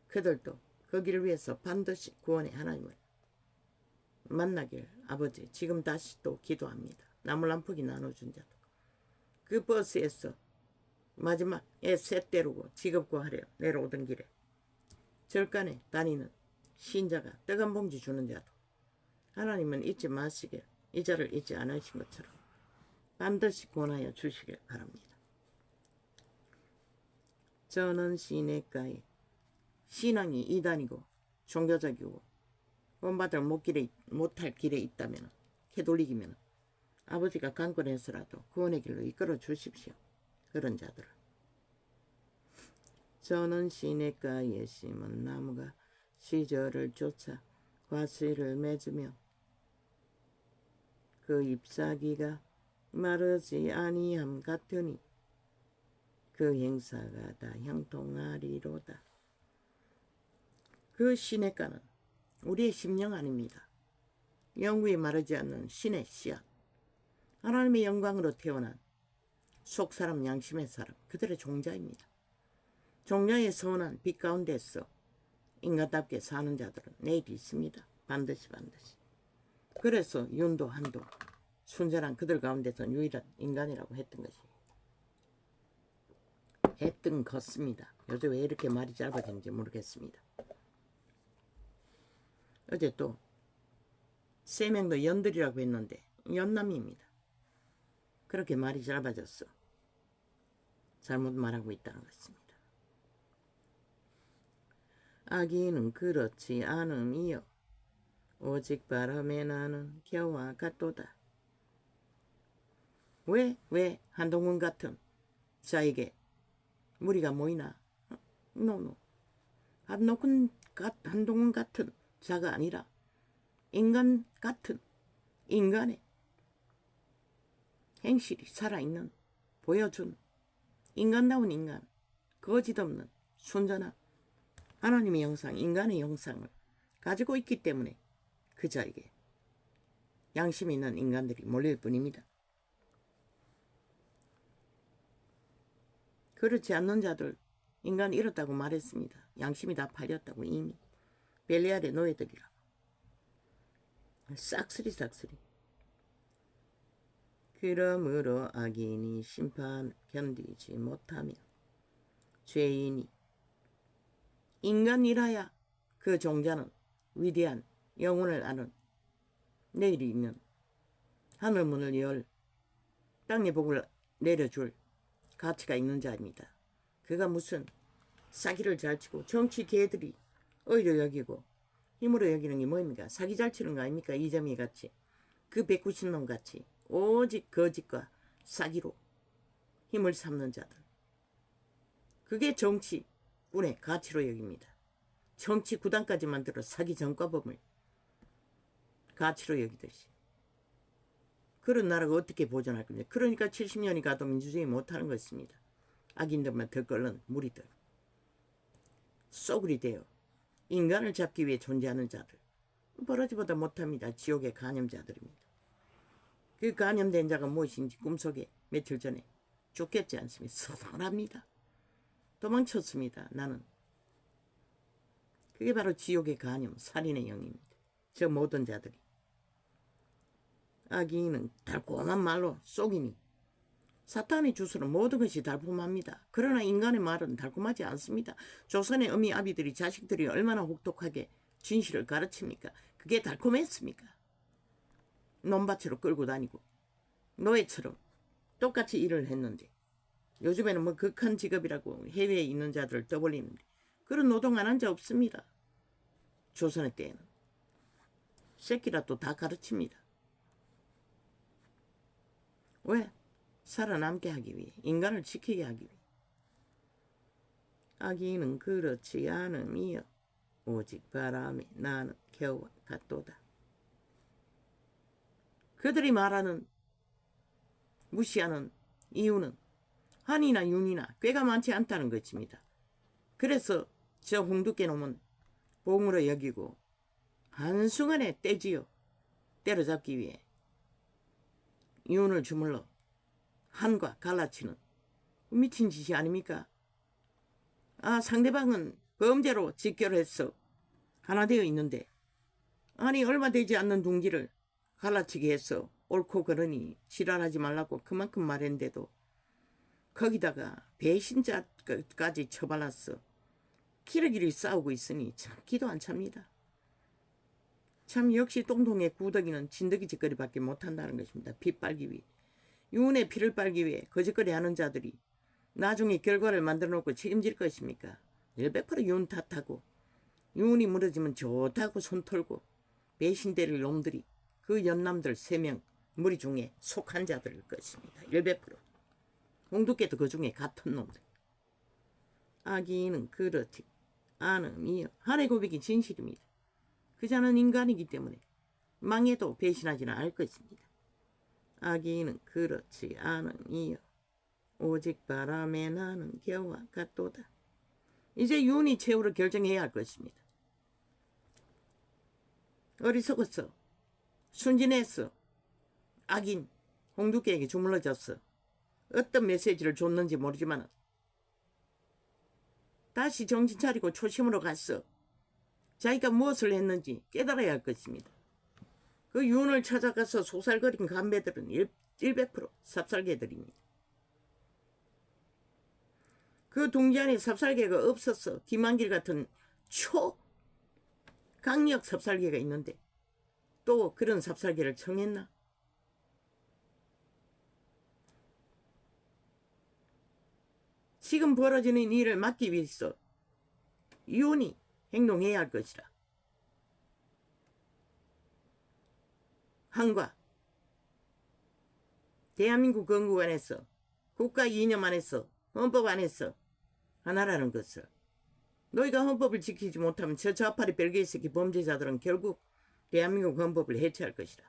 그들도 거기를 위해서 반드시 구원의 하나님을 만나길 아버지 지금 다시 또 기도합니다. 나물 한 포기 나눠준 자도 그 버스에서 마지막에 쇳때르고 직업구하려 내려오던 길에 절간에 다니는 신자가 떡 한 봉지 주는 자도 하나님은 잊지 마시길 이 자를 잊지 않으신 것처럼 반드시 구원하여 주시길 바랍니다. 저는 시내가에 신앙이 이단이고 종교적이고 본받을 못할 길에 있다면 캐톨릭이면 아버지가 강권해서라도 구원의 길로 이끌어 주십시오. 그런 자들을. 저는 시내가에 심은 나무가 시절을 쫓아 과실을 맺으며 그 잎사귀가 마르지 아니함 같으니 그 행사가 다 형통하리로다. 그 시냇가는 우리의 심령 아닙니다. 영구히 마르지 않는 신의 씨앗, 하나님의 영광으로 태어난 속사람 양심의 사람, 그들의 종자입니다. 종자의 선한 빛 가운데서 인간답게 사는 자들은 내일이 있습니다. 반드시. 그래서 윤도 한도 순전한 그들 가운데서 유일한 인간이라고 했던 것입니다. 했던 것입니다. 요즘 왜 이렇게 말이 짧아졌는지 모르겠습니다. 어제 또 세 명도 연들이라고 했는데 연남입니다. 그렇게 말이 짧아졌어. 잘못 말하고 있다는 것입니다. 아기는 그렇지 않음이요 오직 바람에 나는 겨와 같도다. 왜 한동훈 같은 자에게 무리가 모이나? 노. 한동훈 같은 자가 아니라 인간 같은 인간의 행실이 살아있는 보여준 인간다운 인간, 거짓 없는 순전한 하나님의 형상, 인간의 형상을 가지고 있기 때문에 그 자에게 양심 있는 인간들이 몰릴 뿐입니다. 그렇지 않는 자들 인간 잃었다고 말했습니다. 양심이 다 팔렸다고 이미. 벨리알의 노예들이라고. 싹쓸이. 그러므로 악인이 심판 견디지 못하며 죄인이 인간이라야 그 종자는 위대한 영혼을 아는 내일이 있는 하늘문을 열 땅의 복을 내려줄 가치가 있는 자입니다. 그가 무슨 사기를 잘 치고 정치 개들이 의로 여기고 힘으로 여기는 게 뭐입니까? 사기 잘 치는 거 아닙니까? 이재명이 같이 그 190놈 같이 오직 거짓과 사기로 힘을 삼는 자들. 그게 정치꾼의 가치로 여깁니다. 정치 구단까지 만들어 사기 전과범을 가치로 여기듯이. 그런 나라가 어떻게 보존할 겁니까? 그러니까 70년이 가도 민주주의 못하는 것입니다. 악인들만 덜끓는 무리들. 쏘그리 되어 인간을 잡기 위해 존재하는 자들. 버러지보다 못합니다. 지옥의 간염자들입니다. 그 감염된 자가 무엇인지 꿈속에 며칠 전에 쫓겼지 않습니까? 서늘합니다. 도망쳤습니다. 나는. 그게 바로 지옥의 간염, 살인의 영입니다. 저 모든 자들이. 악인은 달콤한 말로 속이니 사탄의 주술은 모든 것이 달콤합니다. 그러나 인간의 말은 달콤하지 않습니다. 조선의 어미 아비들이 자식들이 얼마나 혹독하게 진실을 가르칩니까? 그게 달콤했습니까? 논밭으로 끌고 다니고 노예처럼 똑같이 일을 했는데 요즘에는 뭐 극한 직업이라고 해외에 있는 자들을 떠벌리는데 그런 노동 안 한 자 없습니다. 조선의 때에는 새끼라도 다 가르칩니다. 왜? 살아남게 하기 위해, 인간을 지키게 하기 위해. 악인은 그렇지 않음이여 오직 바람에 나는 겨와 같도다. 그들이 말하는 무시하는 이유는 한이나 윤이나 꾀가 많지 않다는 것입니다. 그래서 저 홍두깨 놈은 봉으로 여기고 한순간에 떼지요. 때려잡기 위해 윤을 주물러 한과 갈라치는 미친 짓이 아닙니까? 상대방은 범죄로 직결해서 하나 되어 있는데 아니 얼마 되지 않는 둥지를 갈라치게 해서 옳고 그러니 지랄하지 말라고 그만큼 말했는데도 거기다가 배신자까지 처발랐어. 기러기를 싸우고 있으니 참 기도 안 찹니다. 참 역시 똥통의 구더기는 진드기 짓거리밖에 못한다는 것입니다. 피 빨기 위해. 윤의 피를 빨기 위해 거짓거리 하는 자들이 나중에 결과를 만들어 놓고 책임질 것입니까? 100%윤 탓하고 윤이 무너지면 좋다고 손 털고 배신 때릴 놈들이 그 연남들 3명 무리 중에 속한 자들일 것입니다. 100%. 홍두깨도 그 중에 같은 놈들. 악인은 그렇지 않음이여. 한의 고백이 진실입니다. 그 자는 인간이기 때문에 망해도 배신하지는 않을 것입니다. 악인은 그렇지 않음이여 오직 바람에 나는 겨와 같도다. 이제 윤이 최후로 결정해야 할 것입니다. 어리석었어. 순진했어. 악인 홍두깨에게 주물러졌어. 어떤 메시지를 줬는지 모르지만 다시 정신 차리고 초심으로 갔어. 자기가 무엇을 했는지 깨달아야 할 것입니다. 그 윤을 찾아가서 소살거린 간배들은 100% 삽살개들입니다. 그 둥지 안에 삽살개가 없었어. 김한길 같은 초강력 삽살개가 있는데 또 그런 삽살개를 청했나? 지금 벌어지는 일을 막기 위해서 윤이 행동해야 할 것이라. 한과 대한민국 건국 안에서 국가 이념 안에서 헌법 안에서 하나라는 것을 너희가 헌법을 지키지 못하면 저 좌파리 벨기에 새끼 범죄자들은 결국 대한민국 헌법을 해체할 것이라.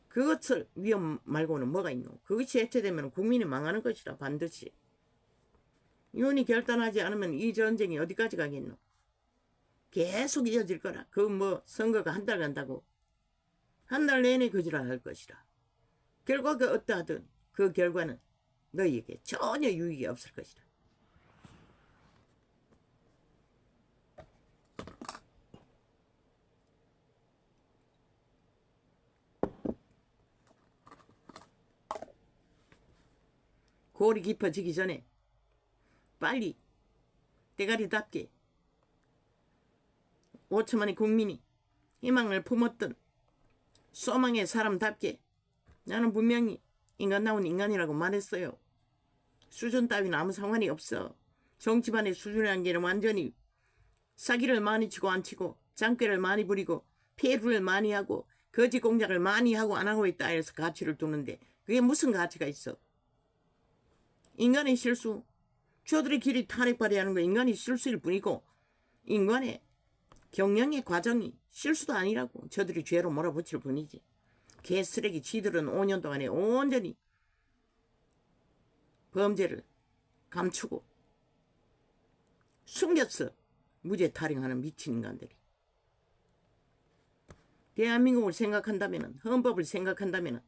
그것을 위험 말고는 뭐가 있노? 그것이 해체되면 국민이 망하는 것이라. 반드시. 윤이 결단하지 않으면 이 전쟁이 어디까지 가겠노? 계속 이어질 거라. 그 뭐 선거가 한 달 간다고 한 달 내내 거지랄 할 것이라. 결과가 어떠하든 그 결과는 너희에게 전혀 유익이 없을 것이라. 골이 깊어지기 전에 빨리 대가리답게 5천만의 국민이 희망을 품었던 소망의 사람답게 나는 분명히 인간다운 인간이라고 말했어요. 수준 따위는 아무 상관이 없어. 정치반의 수준이라는 게 완전히 사기를 많이 치고 안 치고 장꾀를 많이 부리고 폐부를 많이 하고 거짓 공작을 많이 하고 안 하고에 따라서 가치를 두는데 그게 무슨 가치가 있어? 인간의 실수, 저들의 길이 탄핵발휘하는 거 인간이 실수일 뿐이고 인간의 경영의 과정이 실수도 아니라고 저들이 죄로 몰아붙일 뿐이지. 개쓰레기 쥐들은 5년 동안에 온전히 범죄를 감추고 숨겼어. 무죄 탈영하는 미친 인간들이. 대한민국을 생각한다면, 헌법을 생각한다면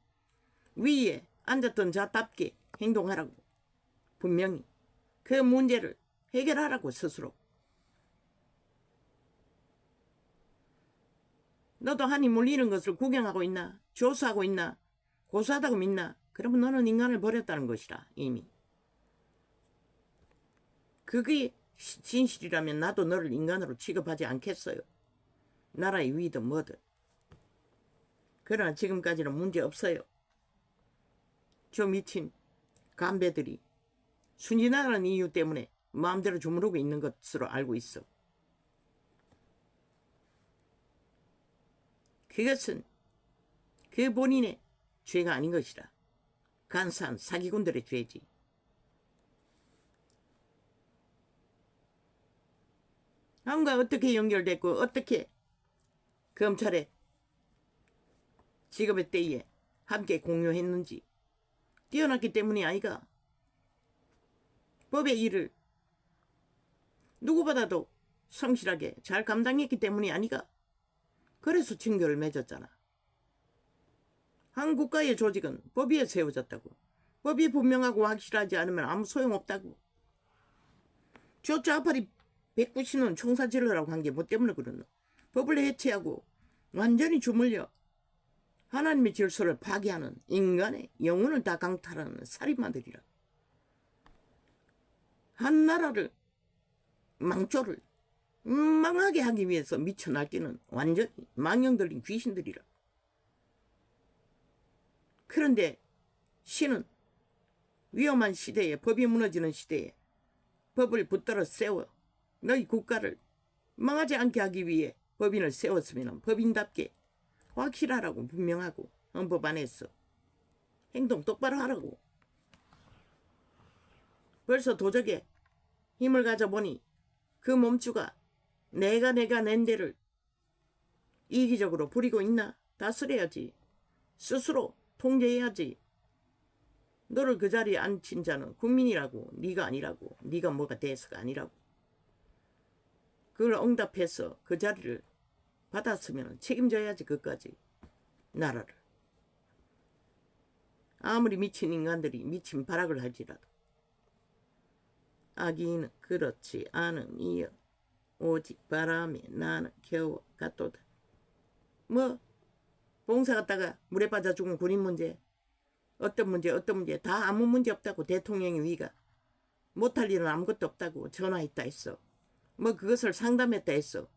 위에 앉았던 자답게 행동하라고. 분명히 그 문제를 해결하라고 스스로. 너도 한이 물리는 것을 구경하고 있나? 조사하고 있나? 고사하다고 믿나? 그러면 너는 인간을 버렸다는 것이라. 이미. 그게 진실이라면 나도 너를 인간으로 취급하지 않겠어요. 나라의 위든 뭐든. 그러나 지금까지는 문제 없어요. 저 미친 간배들이 순진하라는 이유 때문에 마음대로 주무르고 있는 것으로 알고 있어. 그것은 그 본인의 죄가 아닌 것이라. 간사한 사기꾼들의 죄지. 함과 어떻게 연결됐고 어떻게 검찰의 직업의 때에 함께 공유했는지 뛰어났기 때문이 아이가. 법의 일을 누구보다도 성실하게 잘 감당했기 때문이 아니가. 그래서 친교를 맺었잖아. 한 국가의 조직은 법 위에 세워졌다고. 법이 분명하고 확실하지 않으면 아무 소용없다고. 저 좌파리 190년 총사질러라고 한 게 뭐 때문에 그러노. 법을 해체하고 완전히 주물려 하나님의 질서를 파괴하는 인간의 영혼을 다 강탈하는 살인마들이라. 한 나라를 망조를 망하게 하기 위해서 미쳐 날뛰는 완전히 망령 들린 귀신들이라. 그런데 신은 위험한 시대에, 법이 무너지는 시대에 법을 붙들어 세워 너희 국가를 망하지 않게 하기 위해 법인을 세웠으면 법인답게 확실하라고 분명하고 헌법 안에서 행동 똑바로 하라고. 벌써 도적에 힘을 가져보니 그 몸주가 내가 낸 데를 이기적으로 부리고 있나? 다스려야지. 스스로 통제해야지. 너를 그 자리에 앉힌 자는 국민이라고. 네가 아니라고. 네가 뭐가 돼서가 아니라고. 그걸 응답해서 그 자리를 받았으면 책임져야지. 그까지 나라를. 아무리 미친 인간들이 미친 발악을 할지라도. 아기는 그렇지 않음이여 오직 바람에 나는 겨워 갔도다. 뭐 봉사 갔다가 물에 빠져 죽은 군인 문제, 어떤 문제 다 아무 문제 없다고. 대통령의 위가 못할 일은 아무것도 없다고 전화했다 했어. 뭐 그것을 상담했다 했어.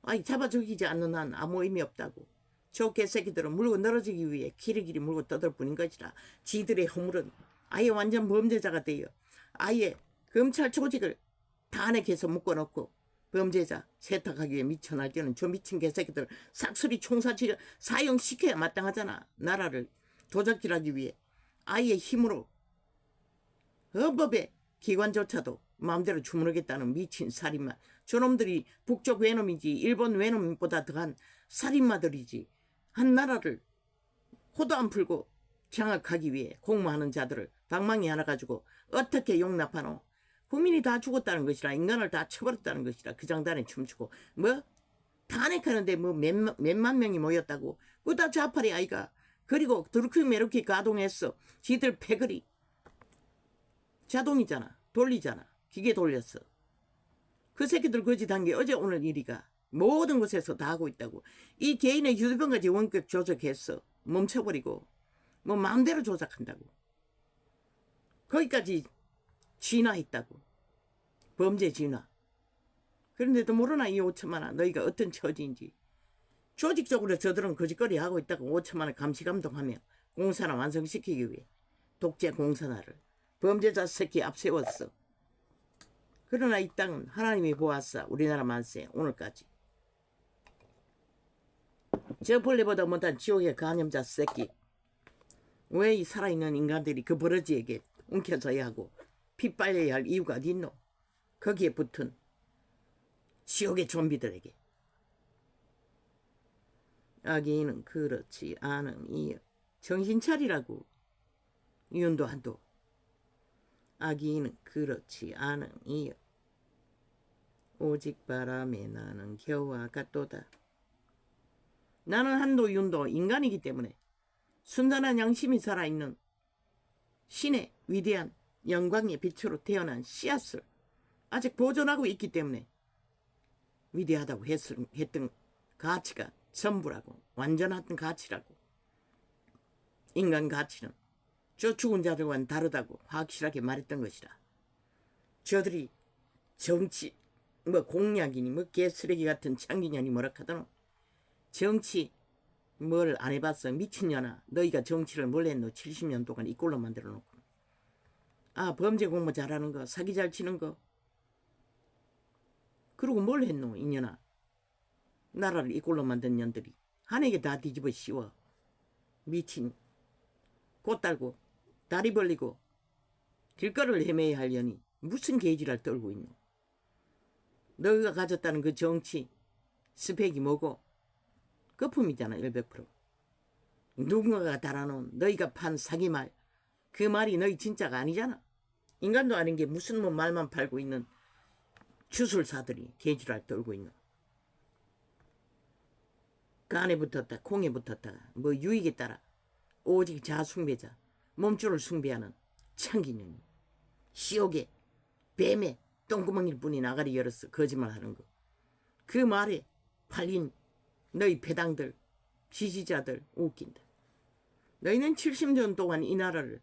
아니 잡아 죽이지 않는 한 아무 의미 없다고. 저 개새끼들은 물고 늘어지기 위해 기리기리 물고 떠들 뿐인 것이라. 지들의 허물은 아예 완전 범죄자가 되어 아예 검찰 조직을 다 안에서 묶어놓고 범죄자 세탁하기 위해 미쳐 날뛰는 저 미친 개새끼들 싹쓸이 총사질 사형시켜야 마땅하잖아. 나라를 도적질하기 위해 아예 힘으로 헌법의 기관조차도 마음대로 주무르겠다는 미친 살인마. 저놈들이 북쪽 외놈이지 일본 외놈보다 더한 살인마들이지. 한 나라를 호도 안 풀고 장악하기 위해 공모하는 자들을 방망이 하나 가지고 어떻게 용납하노. 국민이 다 죽었다는 것이라. 인간을 다 쳐버렸다는 것이라. 그 장단에 춤추고 뭐 탄핵하는데 뭐 몇만 명이 모였다고. 그거 다 좌파리 아이가. 그리고 드루킹 메르키 가동했어. 지들 패거리 자동이잖아. 돌리잖아. 기계 돌렸어. 그 새끼들 거짓한 게 어제 오늘 일이가. 모든 곳에서 다 하고 있다고. 이 개인의 휴대폰까지 원격 조작했어. 멈춰버리고 뭐 마음대로 조작한다고. 거기까지 진화했다고. 범죄 진화. 그런데도 모르나 이 5천만 원 너희가 어떤 처지인지. 조직적으로 저들은 거짓거리 하고 있다고. 5천만 원 감시감독하며 공산화 완성시키기 위해 독재 공산화를 범죄자 새끼 앞세웠어. 그러나 이 땅은 하나님이 보았어. 우리나라 만세 오늘까지. 저 벌레보다 못한 지옥의 간염자 새끼. 왜 이 살아있는 인간들이 그 버러지에게 움켜져야 하고 피 빨려야 할 이유가 어디 있노? 거기에 붙은 지옥의 좀비들에게. 아기는 그렇지 않음이여. 정신 차리라고. 윤도한도. 아기는 그렇지 않음이여. 오직 바람에 나는 겨와 같도다. 나는 한도윤도 인간이기 때문에 순전한 양심이 살아있는 신의 위대한 영광의 빛으로 태어난 씨앗을 아직 보존하고 있기 때문에 위대하다고 했던 가치가 전부라고, 완전한 가치라고. 인간 가치는 저 죽은 자들과는 다르다고 확실하게 말했던 것이라. 저들이 정치 공약이니 개쓰레기 같은 창기년이 뭐라 하더노. 정치 뭘 안 해봤어. 미친년아. 너희가 정치를 뭘 했노. 70년 동안 이 꼴로 만들어 놓고. 범죄 공모 잘하는 거, 사기 잘 치는 거. 그리고 뭘 했노 이년아. 나라를 이 꼴로 만든 년들이 한에게 다 뒤집어 씌워. 미친 꽃 달고 다리 벌리고 길거리를 헤매야 할 년이 무슨 개지랄 떨고 있노. 너희가 가졌다는 그 정치 스펙이 뭐고 거품이잖아. 100%. 누군가가 달아놓은 너희가 판 사기말, 그 말이 너희 진짜가 아니잖아. 인간도 아닌 게 무슨 말만 팔고 있는 주술사들이 개지랄 떨고 있노. 간에 붙었다 콩에 붙었다 유익에 따라 오직 자숭배자 몸줄을 숭배하는 창기년이 시옥에 뱀에 똥구멍일 뿐인 아가리 열어서 거짓말하는 거. 그 말에 팔린 너희 배당들 지지자들 웃긴다. 너희는 70년 동안 이 나라를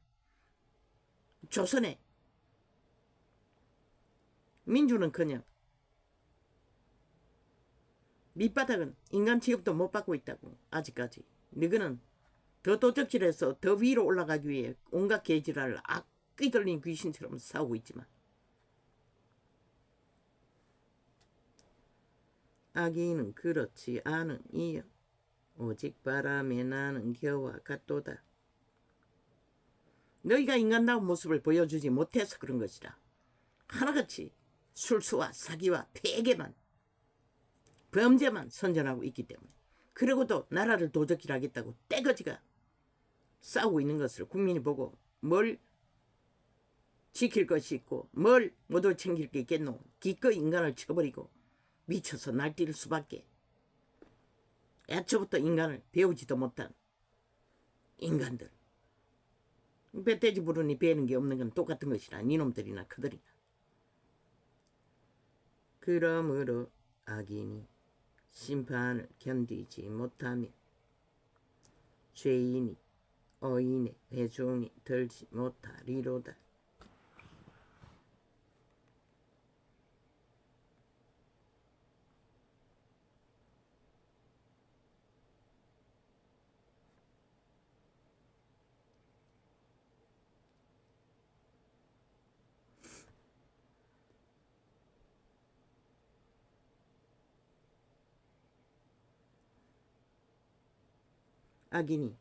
조선에 민주는커녕 밑바닥은 인간 취급도 못 받고 있다고. 아직까지 너희는 더 도적질해서 더 위로 올라가기 위해 온갖 개지랄을 악귀 들린 귀신처럼 싸우고 있지만 악인은 그렇지 않은 이여 오직 바람에 나는 겨와 같도다. 너희가 인간다운 모습을 보여주지 못해서 그런 것이다. 하나같이 술수와 사기와 폐괴만 범죄만 선전하고 있기 때문에. 그러고도 나라를 도적질하겠다고 떼거지가 싸우고 있는 것을 국민이 보고 뭘 지킬 것이 있고 뭘 모두 챙길 게 있겠노. 기꺼이 인간을 쳐버리고 미쳐서 날뛸 수밖에. 애초부터 인간을 배우지도 못한 인간들. 배돼지 부르니 배는 게 없는 건 똑같은 것이라. 니놈들이나 그들이나. 그러므로 악인이 심판을 견디지 못하며 죄인이 어인의 배종이 들지 못하리로다. 악인이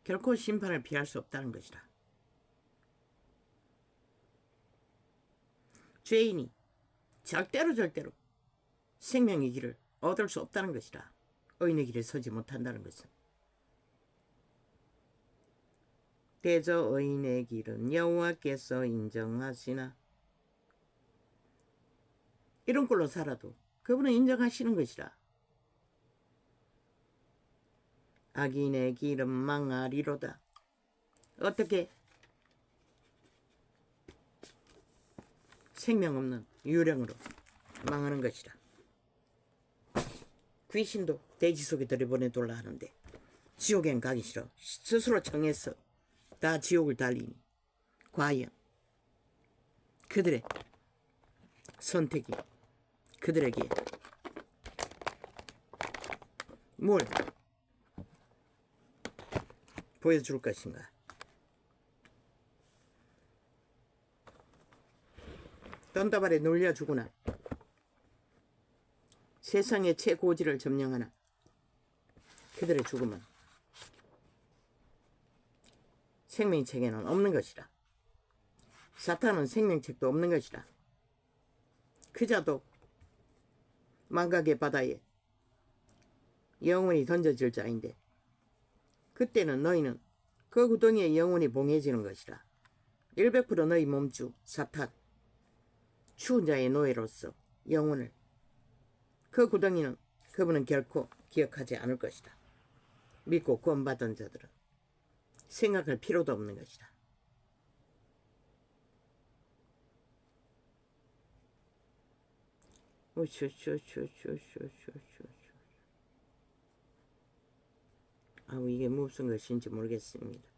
결코 심판을 피할 수 없다는 것이다. 죄인이 절대로 생명의 길을 얻을 수 없다는 것이다. 의인의 길에 서지 못한다는 것은. 대저 의인의 길은 여호와께서 인정하시나. 이런 꼴로 살아도 그분은 인정하시는 것이다. 악인의 길은 망하리로다. 어떻게? 생명 없는 유령으로 망하는 것이다. 귀신도 돼지 속에 들여보내돌라 하는데 지옥엔 가기 싫어. 스스로 정해서 다 지옥을 달리니 과연 그들의 선택이 그들에게 뭘 보여줄 것인가. 던다발에 놀려 주구나. 세상의 최고지를 점령하나 그들의 죽음은 생명책에는 없는 것이라. 사탄은 생명책도 없는 것이라. 그자도 망각의 바다에 영원히 던져질 자인데 그때는 너희는 그 구덩이에 영원히 봉해지는 것이라. 100% 너희 몸주 사탄 추운 자의 노예로서 영혼을 그 구덩이는 그분은 결코 기억하지 않을 것이다. 믿고 구원받은 자들은 생각할 필요도 없는 것이다. 아우, 이게 무슨 것인지 모르겠습니다.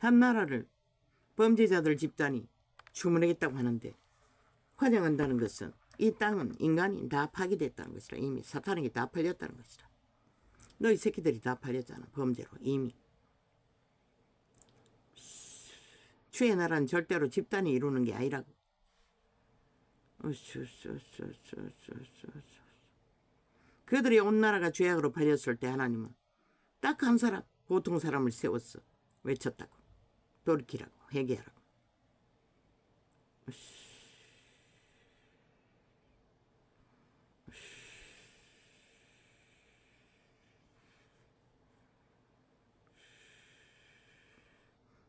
한 나라를 범죄자들 집단이 주문하겠다고 하는데 환영한다는 것은 이 땅은 인간이 다 파괴됐다는 것이라. 이미 사탄에게 다 팔렸다는 것이라. 너희 새끼들이 다 팔렸잖아. 범죄로 이미. 주의 나라는 절대로 집단이 이루는 게 아니라고. 그들이 온 나라가 죄악으로 팔렸을 때 하나님은 딱 한 사람, 보통 사람을 세웠어. 외쳤다고. 돌이키라고, 회개하라고.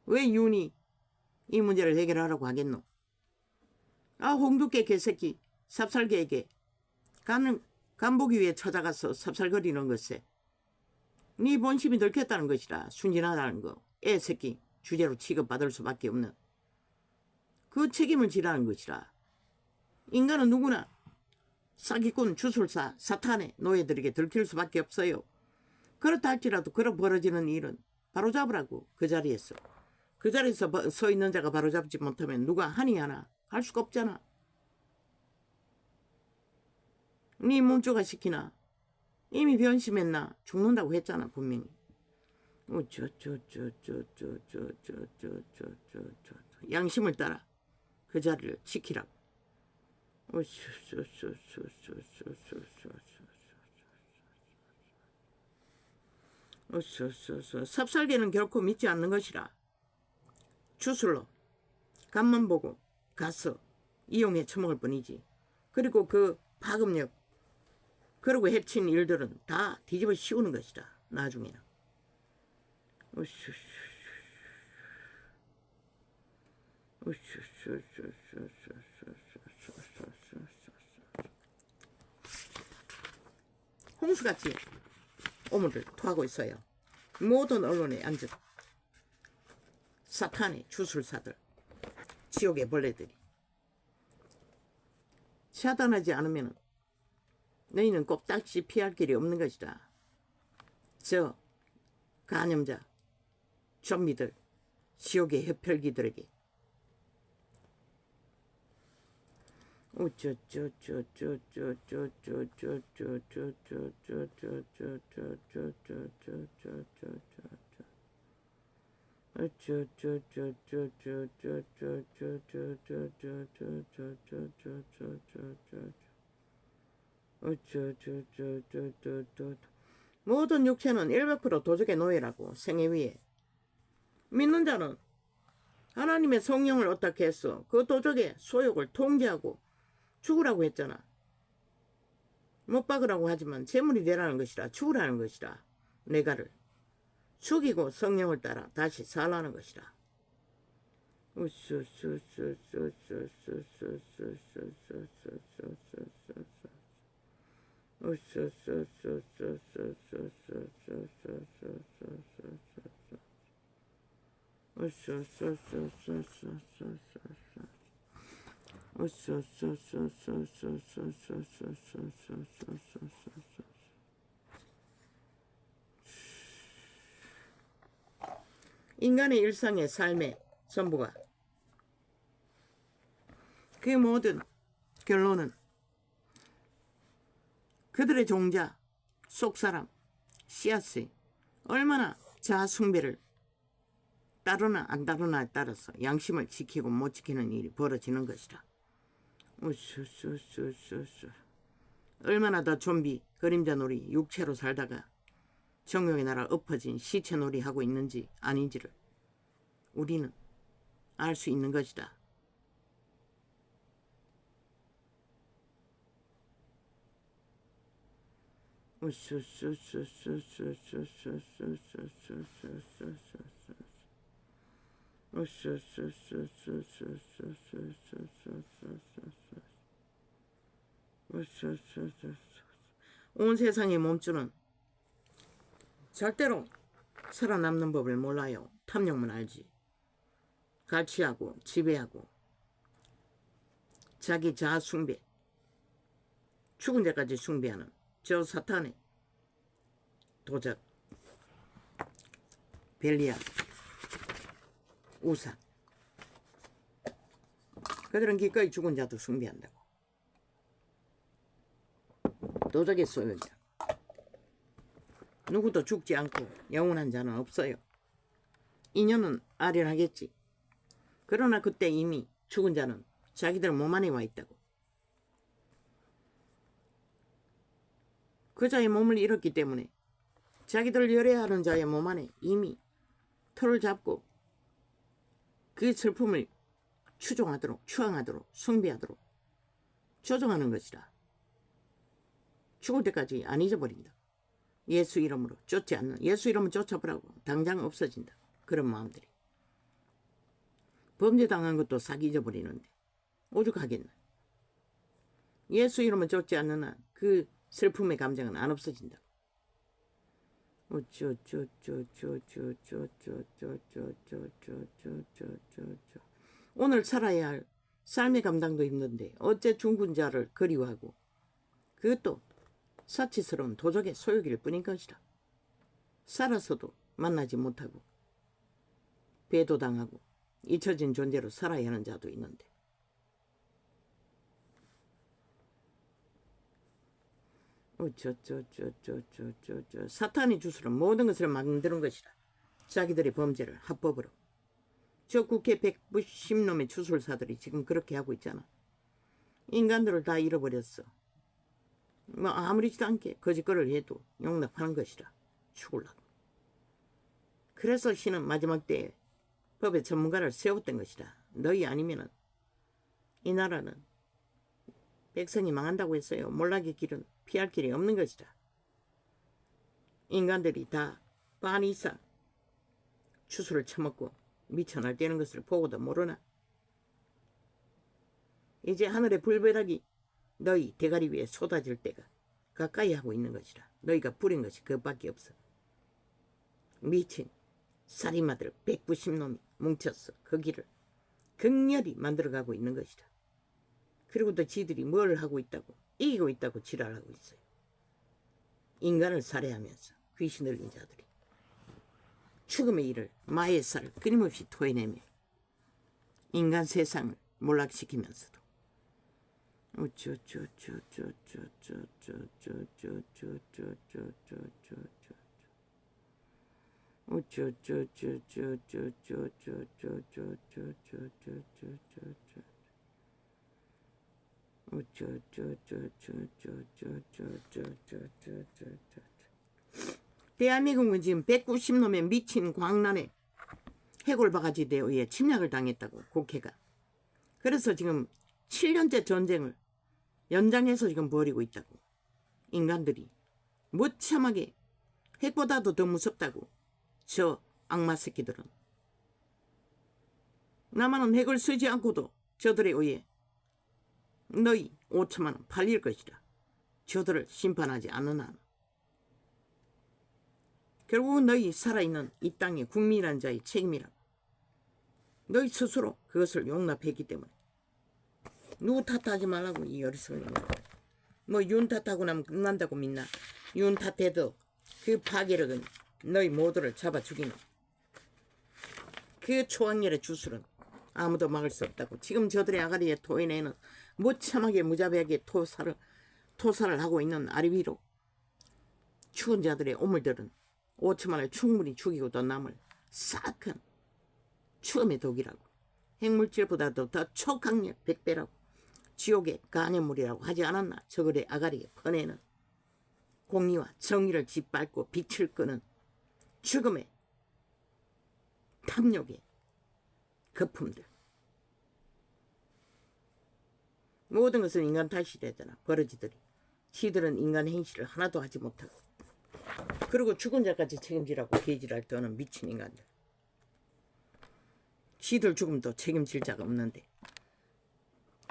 왜 윤이 이 문제를 해결하라고 하겠노? 아, 홍두깨 개새끼 삽살개에게 간보기 위해 찾아가서 삽살거리는 것에 네 본심이 들켰다는 것이라. 순진하다는 거, 애새끼 주제로 취급받을 수밖에 없는 그 책임을 지라는 것이라. 인간은 누구나 사기꾼, 주술사, 사탄의 노예들에게 들킬 수밖에 없어요. 그렇다 할지라도 그런 벌어지는 일은 바로잡으라고. 그 자리에서 서 있는 자가 바로잡지 못하면 누가 하니 하나 할 수가 없잖아. 네 문조가 시키나 이미 변심했나 죽는다고 했잖아 분명히. 양심을 따라 그 자리를 지키라고. 삽살개는 결코 믿지 않는 것이라. 주술로 간만 보고 가서 이용해 처먹을 뿐이지. 그리고 그 파급력 그러고 해친 일들은 다 뒤집어 씌우는 것이다. 나중에는. 홍수같이 오물을 토하고 있어요. 모든 언론에 앉은 사탄의 주술사들, 지옥의 벌레들이. 차단하지 않으면 너희는 꼼짝없이 피할 길이 없는 것이다. 저 간염자, 좀비들, 지옥의 해펼기들에게. 모든 육체는 100% 도적의 노예라고. 생애 위에 믿는 자는 하나님의 성령을 어떻게 했어? 그 도적의 소욕을 통제하고 죽으라고 했잖아. 못 박으라고 하지만 제물이 되라는 것이라. 죽으라는 것이라. 내가를 죽이고 성령을 따라 다시 살라는 것이라. 인간의 일상의 삶의 전부가 그 모든 결론은 그들의 종자, 속사람, 씨앗이 얼마나 자아숭배를 따르나 안 따르나에 따라서 양심을 지키고 못 지키는 일이 벌어지는 것이라. 얼마나 더 좀비, 그림자 놀이, 육체로 살다가 정욕의 나라 엎어진 시체놀이 하고 있는지 아닌지를 우리는 알 수 있는 것이다. 온 세상의 몸주는 절대로 살아남는 법을 몰라요. 탐욕만 알지. 갈취하고 지배하고 자기 자아 숭배, 죽은 자까지 숭배하는 저 사탄의 도적, 벨리아, 우상. 그들은 기꺼이 죽은 자도 숭배한다고. 도적의 소유자. 누구도 죽지 않고 영원한 자는 없어요. 인연은 아련하겠지. 그러나 그때 이미 죽은 자는 자기들 몸 안에 와 있다고. 그 자의 몸을 잃었기 때문에 자기들 열애하는 자의 몸 안에 이미 털을 잡고 그 슬픔을 추종하도록, 추앙하도록, 숭배하도록 조종하는 것이라. 죽을 때까지 안 잊어버린다. 예수 이름으로 쫓지 않는, 예수 이름을 쫓아보라고 당장 없어진다. 그런 마음들이. 범죄당한 것도 싹 잊어버리는데 오죽하겠나. 예수 이름을 쫓지 않는 한 그 슬픔의 감정은 안 없어진다. 오늘 살아야 할 삶의 감당도 힘든데 어째 죽은 자를 그리워하고 그것도 사치스러운 도적의 소유기일 뿐인 것이라. 살아서도 만나지 못하고 배도당하고 잊혀진 존재로 살아야 하는 자도 있는데 사탄이 주스는 모든 것을 만드는 것이라. 자기들의 범죄를 합법으로. 저 국회 190놈의 주술사들이 지금 그렇게 하고 있잖아. 인간들을 다 잃어버렸어. 뭐 아무렇지도 않게 거짓거리를 해도 용납하는 것이라. 죽으려고. 그래서 신은 마지막 때에 법의 전문가를 세웠던 것이라. 너희 아니면은 이 나라는 백성이 망한다고 했어요. 몰락의 길은 피할 길이 없는 것이라. 인간들이 다 반 이상 추수를 처먹고 미쳐 날뛰는 것을 보고도 모르나. 이제 하늘의 불벼락이 너희 대가리 위에 쏟아질 때가 가까이 하고 있는 것이라. 너희가 부린 것이 그것밖에 없어. 미친 살인마들 190놈이 뭉쳤어. 그 길을 극렬히 만들어가고 있는 것이라. 그리고 또 지들이 뭘 하고 있다고, 이기고 있다고 지랄하고 있어요. 인간을 살해하면서 귀신 들린 자들이 죽음의 일을 마의 살을 끊임없이 토해내며 인간 세상을 몰락시키면서도 대한민국은 지금 190놈의 미친 광란에 해골바가지에 의해 침략을 당했다고. 국회가. 그래서 지금 7년째 전쟁을 연장해서 지금 벌이고 있다고. 인간들이 무참하게 핵보다도 더 무섭다고. 저 악마 새끼들은. 나만은 핵을 쓰지 않고도 저들에 의해 너희 5천만 원 팔릴 것이라. 저들을 심판하지 않는 한 결국은 너희 살아있는 이 땅의 국민이라는 자의 책임이라고. 너희 스스로 그것을 용납했기 때문에. 누구 탓하지 말라고. 이 어리석은 놈. 뭐 윤 탓하고 나면 끝난다고 믿나. 윤 탓해도 그 파괴력은 너희 모두를 잡아 죽이는 그 초학렬의 주술은 아무도 막을 수 없다고. 지금 저들의 아가리에 토해내는 무참하게 무자비하게 토살을 하고 있는 아리 위로 죽은 자들의 오물들은 5천만을 충분히 죽이고 또 남을 싹한 추음의 독이라고. 핵물질보다도 더 초강력 100배라고. 지옥의 간염물이라고 하지 않았나. 저들의 아가리에 퍼내는 공의와 정의를 짓밟고 빛을 끄는 죽음의 탐욕의 거품들. 모든 것은 인간 탓이 되잖아. 버러지들이. 지들은 인간 행실을 하나도 하지 못하고, 그리고 죽은 자까지 책임지라고 개지랄 떠는 미친 인간들. 지들 죽음도 책임질 자가 없는데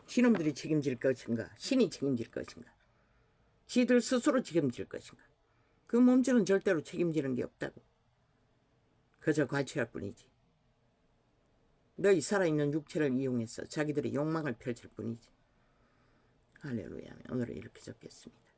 지놈들이 책임질 것인가, 신이 책임질 것인가, 지들 스스로 책임질 것인가. 그 몸체는 절대로 책임지는 게 없다고. 그저 관찰할 뿐이지. 너희 살아있는 육체를 이용해서 자기들의 욕망을 펼칠 뿐이지. 할렐루야. 오늘은 이렇게 적겠습니다.